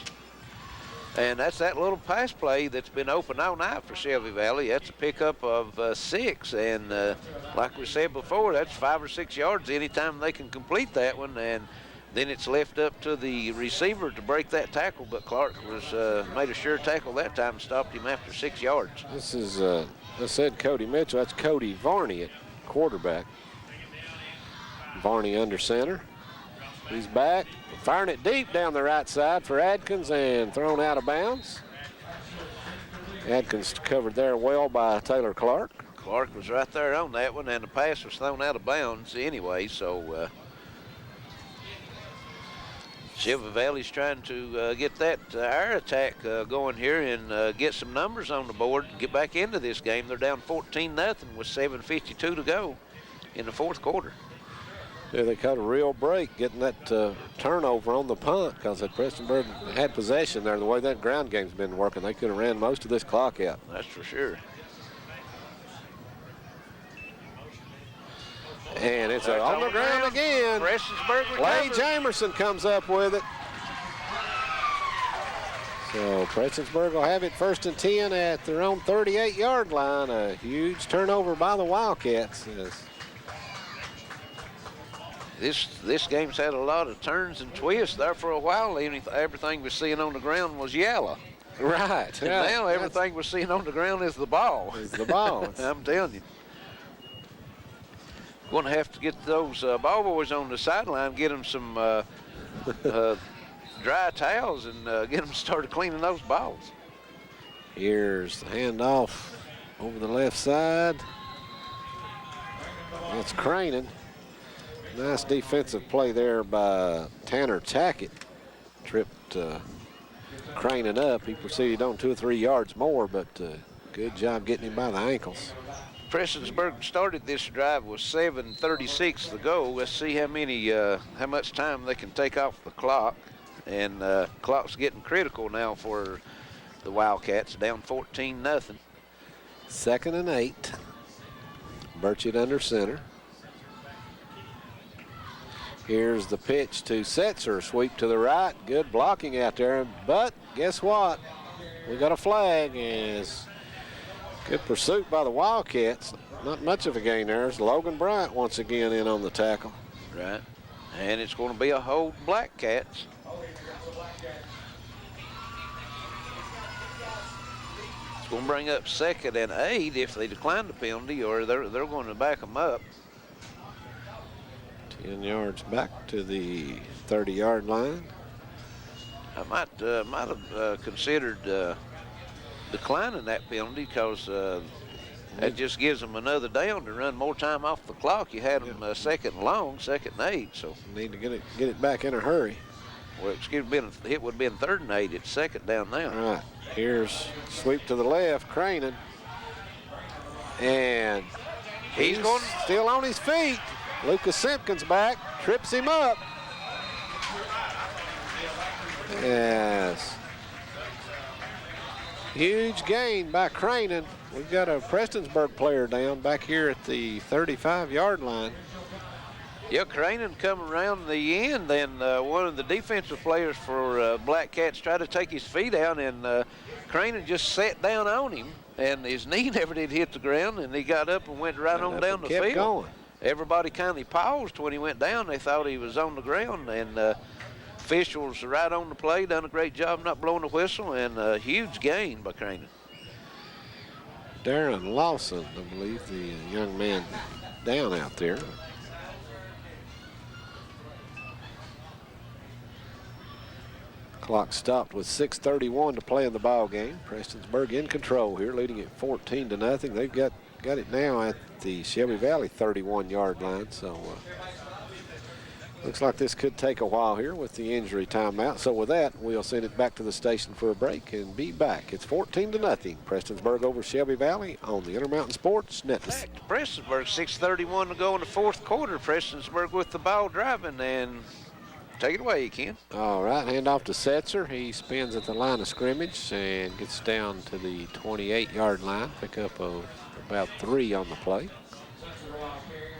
And that's that little pass play that's been open all night for Shelby Valley. That's a pickup of 6, and like we said before, that's 5 or 6 yards anytime they can complete that one, and then it's left up to the receiver to break that tackle, but Clark was made a sure tackle that time and stopped him after 6 yards. This is, I said Cody Mitchell, that's Cody Varney at quarterback. Varney under center. He's back, firing it deep down the right side for Adkins and thrown out of bounds. Adkins covered there well by Taylor Clark. Clark was right there on that one, and the pass was thrown out of bounds anyway, so Shelby Valley's trying to get that air attack going here and get some numbers on the board and get back into this game. They're down 14-0 with 7:52 to go in the fourth quarter. Yeah, they caught a real break getting that turnover on the punt because Prestonsburg had possession there. The way that ground game's been working, they could have ran most of this clock out. That's for sure. And it's on the ground again. Prestonsburg Clay recovers. Jamerson comes up with it. So Prestonsburg will have it 1st and 10 at their own 38-yard line. A huge turnover by the Wildcats. This game's had a lot of turns and twists there for a while. Everything we're seeing on the ground was yellow. Right. And now everything we're seeing on the ground is the ball. It's the ball. I'm telling you. Going to have to get those ball boys on the sideline, get them some dry towels and get them started cleaning those balls. Here's the handoff over the left side. It's Craning. Nice defensive play there by Tanner Tackett. Tripped Craning up. He proceeded on 2 or 3 yards more, but good job getting him by the ankles. Prestonsburg started this drive with 7:36 to go. Let's see how much time they can take off the clock. And clock's getting critical now for the Wildcats, down 14-0. 2nd and 8. Burchett under center. Here's the pitch to Setzer. Sweep to the right. Good blocking out there. But guess what? We got a flag. As good pursuit by the Wildcats. Not much of a gain there. It's Logan Bryant once again in on the tackle. Right. And it's going to be a hold Black Cats. It's going to bring up 2nd and 8 if they decline the penalty, or they're going to back them up. 10 yards back to the 30-yard line. I might have considered declining that penalty because that just gives them another down to run more time off the clock. You had them 2nd and long, 2nd and 8, so Need to get it back in a hurry. well, it would have been 3rd and 8. It's 2nd down now. All right, here's sweep to the left, Craning. And He's going still on his feet. Lucas Simpkins back, trips him up. Yes. Huge gain by Craning. We've got a Prestonsburg player down back here at the 35-yard line. Yeah, Craning coming around the end, and one of the defensive players for Black Cats tried to take his feet out, and Craning just sat down on him, and his knee never did hit the ground, and he got up and went right on down the kept field. Going. Everybody kind of paused when he went down. They thought he was on the ground, and officials right on the play done a great job not blowing the whistle, and a huge gain by Craning. Darren Lawson, I believe, the young man down out there. Clock stopped with 6:31 to play in the ball game. Prestonsburg in control here, leading at 14-0. They've got got it now at the Shelby Valley 31-yard line. So looks like this could take a while here with the injury timeout. So with that, we'll send it back to the station for a break and be back. It's 14-0. Prestonsburg over Shelby Valley on the Intermountain Sports Network. Back to Prestonsburg, 6:31 to go in the fourth quarter. Prestonsburg with the ball driving, and take it away, Ken. All right, hand off to Setzer. He spins at the line of scrimmage and gets down to the 28-yard line. Pick up about 3 on the play.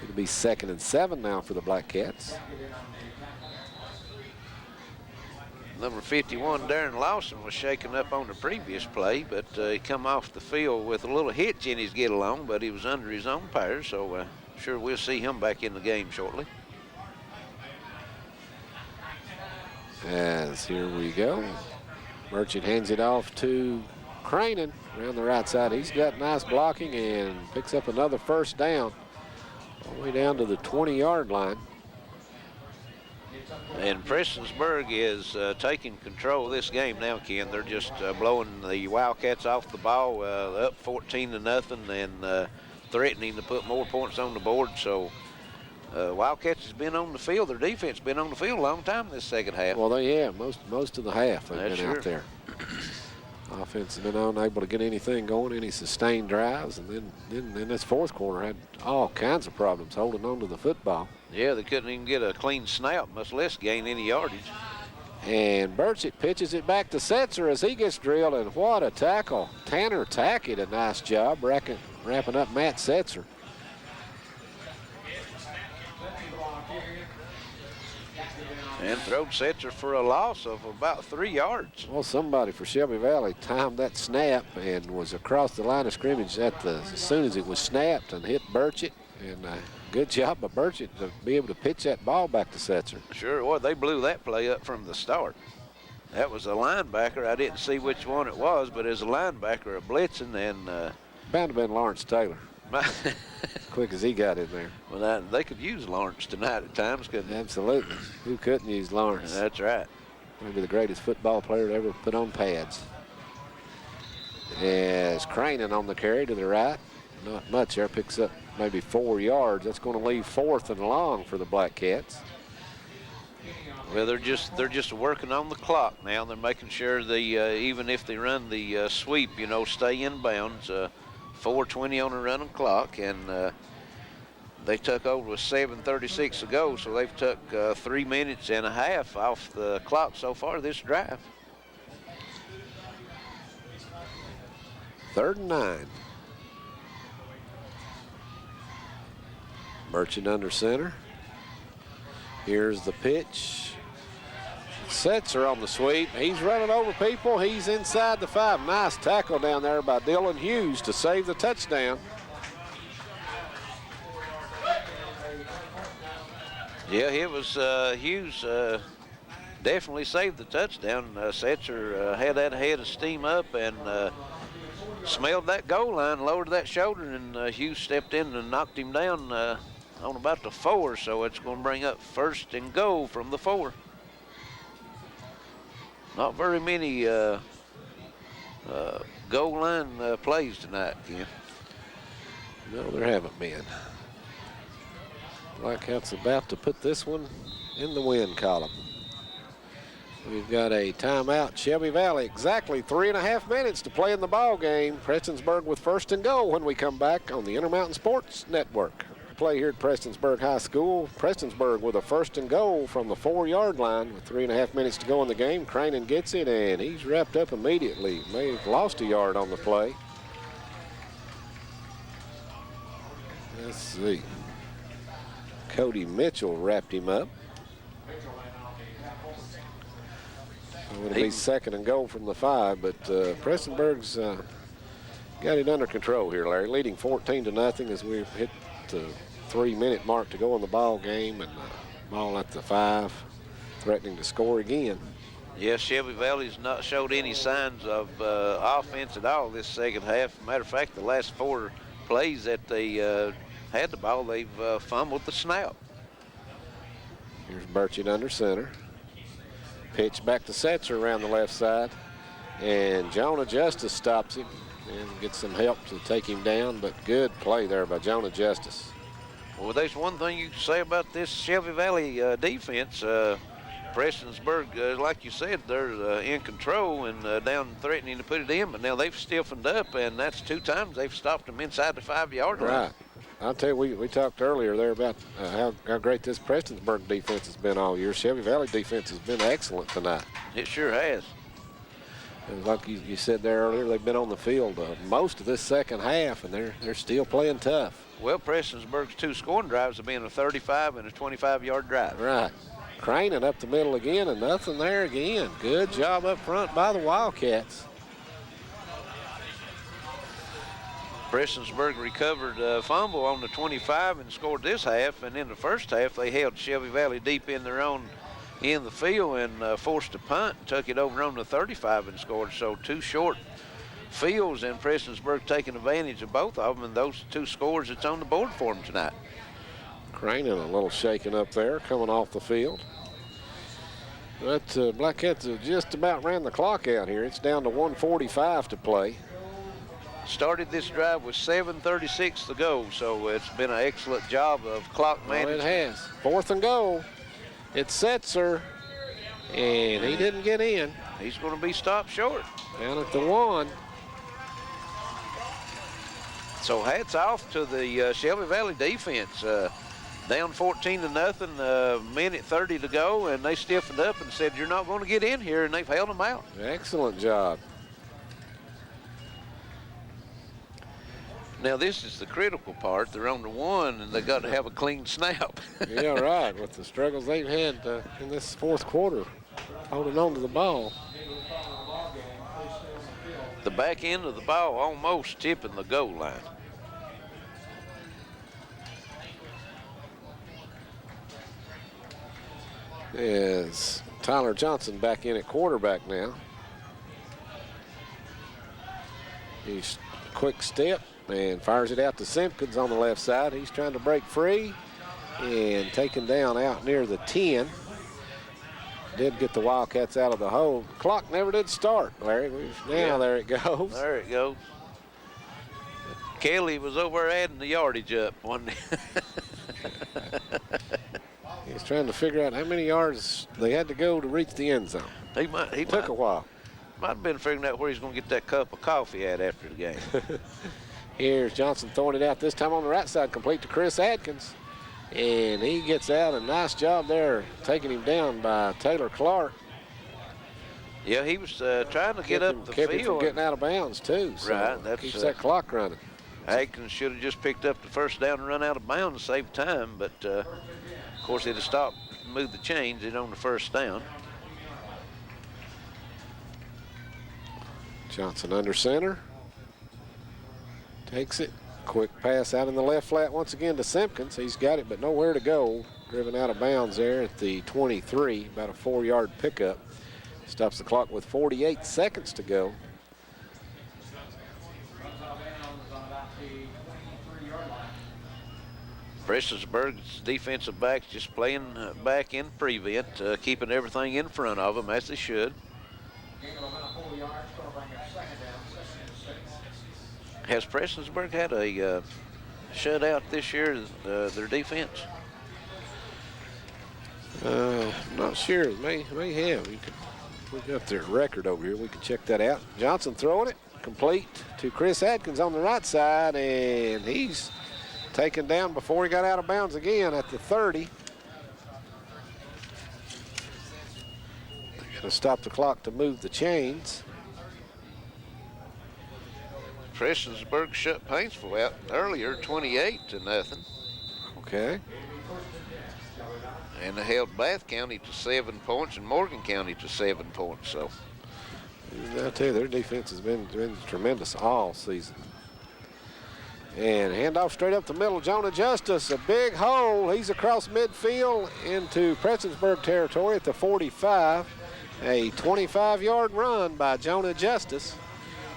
It'll be 2nd and 7 now for the Black Cats. Number 51, Darren Lawson, was shaken up on the previous play, but he come off the field with a little hitch in his get-along, but he was under his umpire, so sure we'll see him back in the game shortly. As here we go. Merchant hands it off to Cranen around the right side. He's got nice blocking and picks up another first down all the way down to the 20-yard line. And Prestonsburg is taking control of this game now, Ken. They're just blowing the Wildcats off the ball, up 14-0, and threatening to put more points on the board. So Wildcats has been on the field. Their defense has been on the field a long time this second half. Well, they have. Most of the half they've That's been out there. Offense has been unable to get anything going, any sustained drives, and then in this fourth quarter had all kinds of problems holding on to the football. Yeah, they couldn't even get a clean snap, much less gain any yardage. And Burchett pitches it back to Setzer as he gets drilled, and what a tackle. Tanner Tackett, a nice job wrapping up Matt Setzer. And throw Setzer for a loss of about 3 yards. Well, somebody for Shelby Valley timed that snap and was across the line of scrimmage as soon as it was snapped and hit Burchett. And good job by Burchett to be able to pitch that ball back to Setzer. Sure, well, they blew that play up from the start. That was a linebacker. I didn't see which one it was, but as a linebacker, a blitzing, and bound to have been Lawrence Taylor. Quick as he got in there. Well, they could use Lawrence tonight at times, couldn't they? Absolutely. Who couldn't use Lawrence? That's right. Maybe the greatest football player to ever put on pads. As Cranen on the carry to the right. Not much there. Picks up maybe 4 yards. That's going to leave 4th and long for the Black Cats. Well, they're just working on the clock now. They're making sure they even if they run the sweep, stay in bounds. 4:20 on the running clock, and they took over with 7:36 to go, so they've took 3 minutes and a half off the clock so far this drive. 3rd and 9. Merchant under center. Here's the pitch. Setzer on the sweep. He's running over people. He's inside the 5. Nice tackle down there by Dylan Hughes to save the touchdown. Yeah, it was Hughes definitely saved the touchdown. Setzer had that head of steam up and smelled that goal line, lowered that shoulder, and Hughes stepped in and knocked him down on about the 4, so it's going to bring up 1st and goal from the 4. Not very many goal line plays tonight, Ken. No, there haven't been. Black Cats about to put this one in the win column. We've got a timeout. Shelby Valley, exactly 3.5 minutes to play in the ball game. Prestonsburg with 1st and goal when we come back on the Intermountain Sports Network. Play here at Prestonsburg High School. Prestonsburg with a 1st and goal from the 4-yard line with 3.5 minutes to go in the game. Cranen gets it, and he's wrapped up immediately. May have lost a yard on the play. Let's see. Cody Mitchell wrapped him up. It'll be 2nd and goal from the 5, but Prestonsburg's got it under control here, Larry. Leading 14-0 as we've hit the 3-minute mark to go in the ball game, and ball at the 5, threatening to score again. Yes, Shelby Valley's not showed any signs of offense at all this second half. Matter of fact, the last 4 plays that they had the ball, they've fumbled the snap. Here's Burchett under center. Pitch back to Setzer around the left side. And Jonah Justice stops him and gets some help to take him down, but good play there by Jonah Justice. Well, there's one thing you can say about this Shelby Valley defense. Prestonsburg, like you said, they're in control and down threatening to put it in, but now they've stiffened up, and that's 2 times they've stopped them inside the 5-yard line. Right. I'll tell you, we talked earlier there about how great this Prestonsburg defense has been all year. Shelby Valley defense has been excellent tonight. It sure has. And like you said there earlier, they've been on the field most of this second half, and they're still playing tough. Well, Prestonsburg's 2 scoring drives have been a 35 and a 25-yard drive. Right. Craning up the middle again, and nothing there again. Good job up front by the Wildcats. Prestonsburg recovered a fumble on the 25 and scored this half, and in the first half they held Shelby Valley deep in their own in the field and forced a punt and took it over on the 35 and scored. So 2 short fields, and Prestonsburg taking advantage of both of them, and those 2 scores that's on the board for them tonight. Craning a little shaking up there coming off the field. But Black Cats have just about ran the clock out here. It's down to 1:45 to play. Started this drive with 7:36 to go, so it's been an excellent job of clock management. Well, it has. 4th and goal. It's Setzer, and he didn't get in. He's going to be stopped short. Down at the 1. So hats off to the Shelby Valley defense. Down 14-0, minute 30 to go, and they stiffened up and said, "You're not going to get in here," and they've held them out. Excellent job. Now this is the critical part. They're on the 1, and they got to have a clean snap. Yeah, right. With the struggles they've had in this 4th quarter, holding on to the ball. The back end of the ball almost tipping the goal line. Is Tyler Johnson back in at quarterback now. He's quick step and fires it out to Simpkins on the left side. He's trying to break free and taken down out near the 10. Did get the Wildcats out of the hole. The clock never did start, Larry. There it goes. There it goes. Kelly was over adding the yardage up, wasn't he? He's trying to figure out how many yards they had to go to reach the end zone. He took a while. Might have been figuring out where he's going to get that cup of coffee at after the game. Here's Johnson throwing it out, this time on the right side, complete to Chris Adkins. And he gets out. A nice job there, taking him down by Taylor Clark. Yeah, he was trying to get up the field. Kept him from getting out of bounds, too. So right. That keeps that clock running. Adkins should have just picked up the first down and run out of bounds to save time, but of course he'd have stopped and moved the chains in on the first down. Johnson under center. Takes it. Quick pass out in the left flat once again to Simpkins. He's got it, but nowhere to go. Driven out of bounds there at the 23, about a 4-yard pickup. Stops the clock with 48 seconds to go. Prestonsburg's defensive backs just playing back in prevent, keeping everything in front of them as they should. Has Prestonsburg had a shutout this year, their defense? Not sure. May have. We got their record over here. We can check that out. Johnson throwing it complete to Chris Adkins on the right side, and he's taken down before he got out of bounds again at the 30. Going to stop the clock to move the chains. Prestonsburg shut Paintsville out earlier, 28-0. Okay. And they held Bath County to 7 points and Morgan County to 7 points. So I tell you, their defense has been tremendous all season. And handoff straight up the middle. Jonah Justice, a big hole. He's across midfield into Prestonsburg territory at the 45. A 25-yard run by Jonah Justice.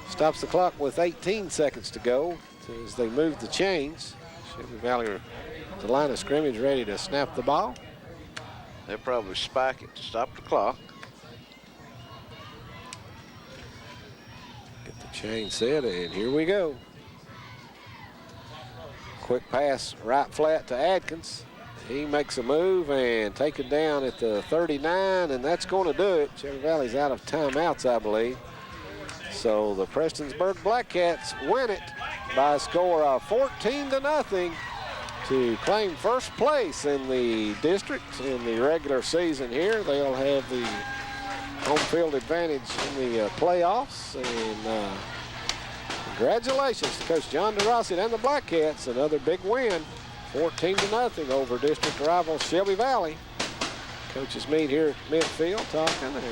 Stops the clock with 18 seconds to go as they move the chains. Shelby Valley are at the line of scrimmage ready to snap the ball. They'll probably spike it to stop the clock. Get the chain set, and here we go. Quick pass right flat to Adkins. He makes a move and take it down at the 39, and that's going to do it. Shelby Valley's out of timeouts, I believe. So the Prestonsburg Black Cats win it by a score of 14-0 to claim first place in the district in the regular season here. They'll have the home field advantage in the playoffs. And congratulations to Coach John DeRossi and the Black Cats. Another big win, 14-0 over district rival Shelby Valley. Coaches meet here at midfield talking, and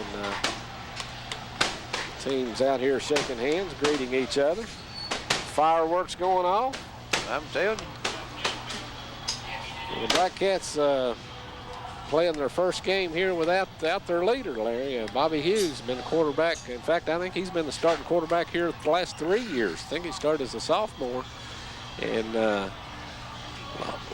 teams out here shaking hands, greeting each other. Fireworks going off. I'm telling you. The Black Cats playing their first game here without their leader, Larry. Bobby Hughes been the quarterback. In fact, I think he's been the starting quarterback here the last 3 years. I think he started as a sophomore and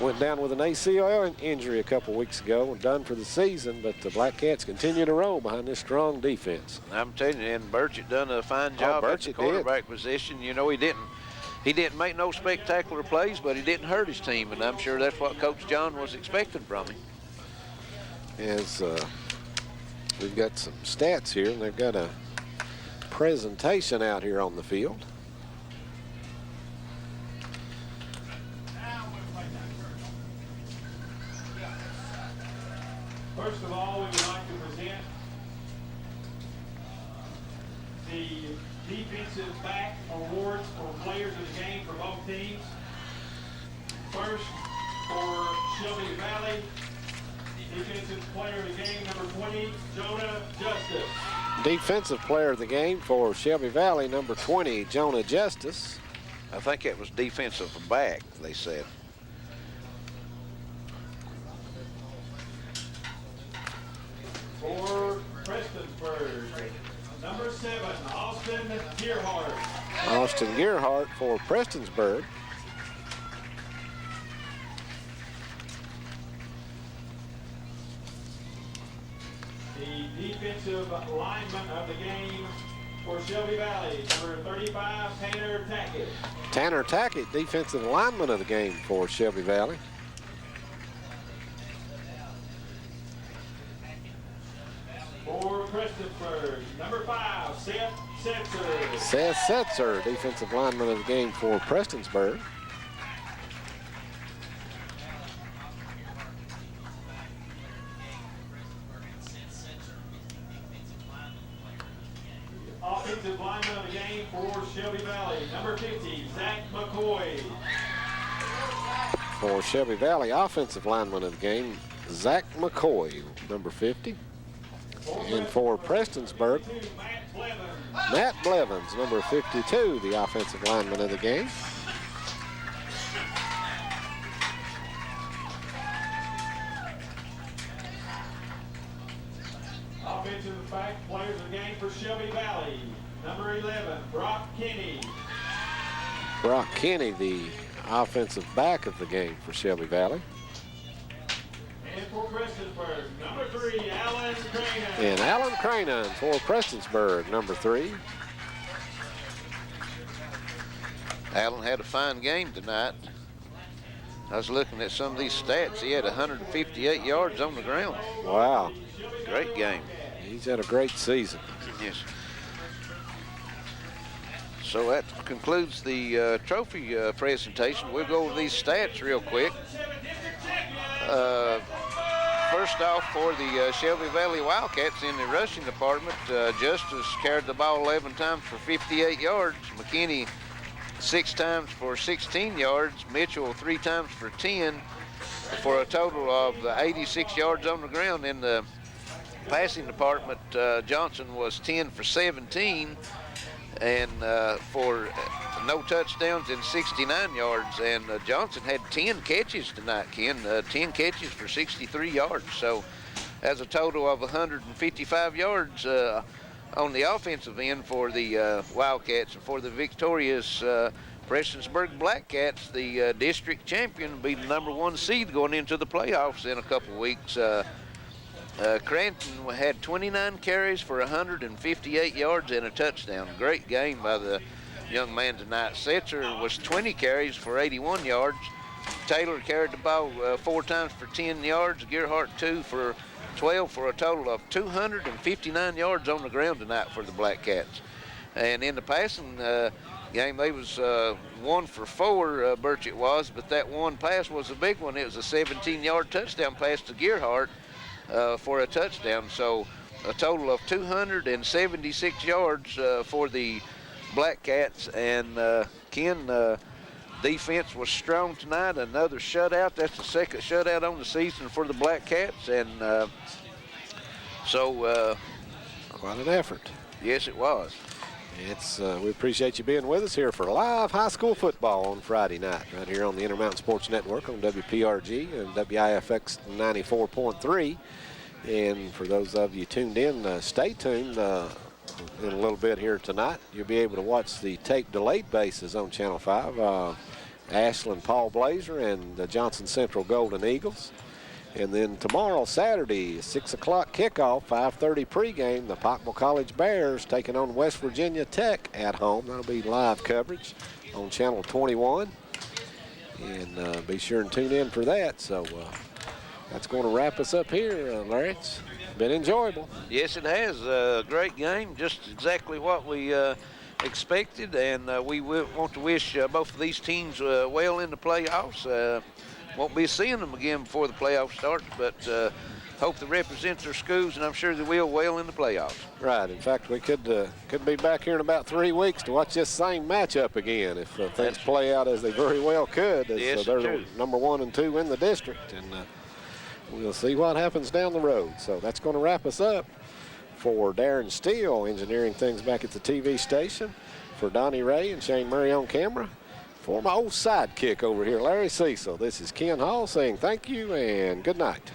went down with an ACL injury a couple weeks ago and done for the season. But the Black Cats continue to roll behind this strong defense. I'm telling you, and Burchett done a fine job at the quarterback position. You know, he didn't make no spectacular plays, but he didn't hurt his team, and I'm sure that's what Coach John was expecting from him. As we've got some stats here, and they've got a presentation out here on the field. First of all, we would like to present the defensive back awards for players of the game for both teams. First, for Shelby Valley, defensive player of the game, number 20, Jonah Justice. Defensive player of the game for Shelby Valley, number 20, Jonah Justice. I think it was defensive back, they said. For Prestonsburg, number 7, Austin Gearhart. Austin Gearhart for Prestonsburg. The defensive lineman of the game for Shelby Valley, number 35, Tanner Tackett. Tanner Tackett, defensive lineman of the game for Shelby Valley. For Prestonsburg, number 5, Seth Setzer. Seth Setzer, defensive lineman of the game for Prestonsburg. Offensive lineman of the game for Shelby Valley, number 50, Zach McCoy. For Shelby Valley, offensive lineman of the game, Zach McCoy, number 50. And for Prestonsburg, Matt Blevins, number 52, the offensive lineman of the game. Offensive back players of the game for Shelby Valley, number 11, Brock Kenny. Brock Kenny, the offensive back of the game for Shelby Valley. And for Prestonsburg, number 3, Alan Cranon. And Alan Cranon for Prestonsburg, number 3. Allen had a fine game tonight. I was looking at some of these stats. He had 158 yards on the ground. Wow. Great game. He's had a great season. Yes. So that concludes the trophy presentation. We'll go over these stats real quick. First off, for the Shelby Valley Wildcats in the rushing department, Justice carried the ball 11 times for 58 yards. McKinney 6 times for 16 yards. Mitchell 3 times for 10, for a total of 86 yards on the ground. In the passing department, Johnson was 10 for 17, and for no touchdowns and 69 yards. And Johnson had 10 catches tonight, Ken. 10 catches for 63 yards. So that's a total of 155 yards on the offensive end for the Wildcats. And for the victorious Prestonsburg Black Cats, the district champion, will be the number 1 seed going into the playoffs in a couple weeks. Cranton had 29 carries for 158 yards and a touchdown. Great game by the young man tonight. Setzer was 20 carries for 81 yards. Taylor carried the ball 4 times for 10 yards. Gerhardt 2 for 12 for a total of 259 yards on the ground tonight for the Black Cats. And in the passing game, they was 1 for 4, Burchett was, but that one pass was a big one. It was a 17-yard touchdown pass to Gerhardt for a touchdown. So a total of 276 yards for the Black Cats. And Ken, defense was strong tonight. Another shutout. That's the second shutout on the season for the Black Cats. And quite an effort. Yes, it was. We appreciate you being with us here for live high school football on Friday night, right here on the Intermountain Sports Network on WPRG and WIFX 94.3. And for those of you tuned in, stay tuned. In a little bit here tonight, you'll be able to watch the tape delayed bases on Channel 5. Ashland Paul Blazer and the Johnson Central Golden Eagles. And then tomorrow, Saturday, 6 o'clock kickoff, 5:30 pregame, the Pikeville College Bears taking on West Virginia Tech at home. That'll be live coverage on Channel 21. And be sure and tune in for that. So that's going to wrap us up here, Larry. It's been enjoyable. Yes, it has. A great game, just exactly what we expected. And we want to wish both of these teams well in the playoffs. Won't be seeing them again before the playoffs start, but hope they represent their schools, and I'm sure they will well in the playoffs. Right. In fact, we could be back here in about 3 weeks to watch this same matchup again if things play out as they very well could. Yes, they're the number 1 and 2 in the district, and we'll see what happens down the road. So that's going to wrap us up. For Darren Steele, engineering things back at the TV station. For Donnie Ray and Shane Murray on camera. For my old sidekick over here, Larry Cecil, this is Ken Hall saying thank you and good night.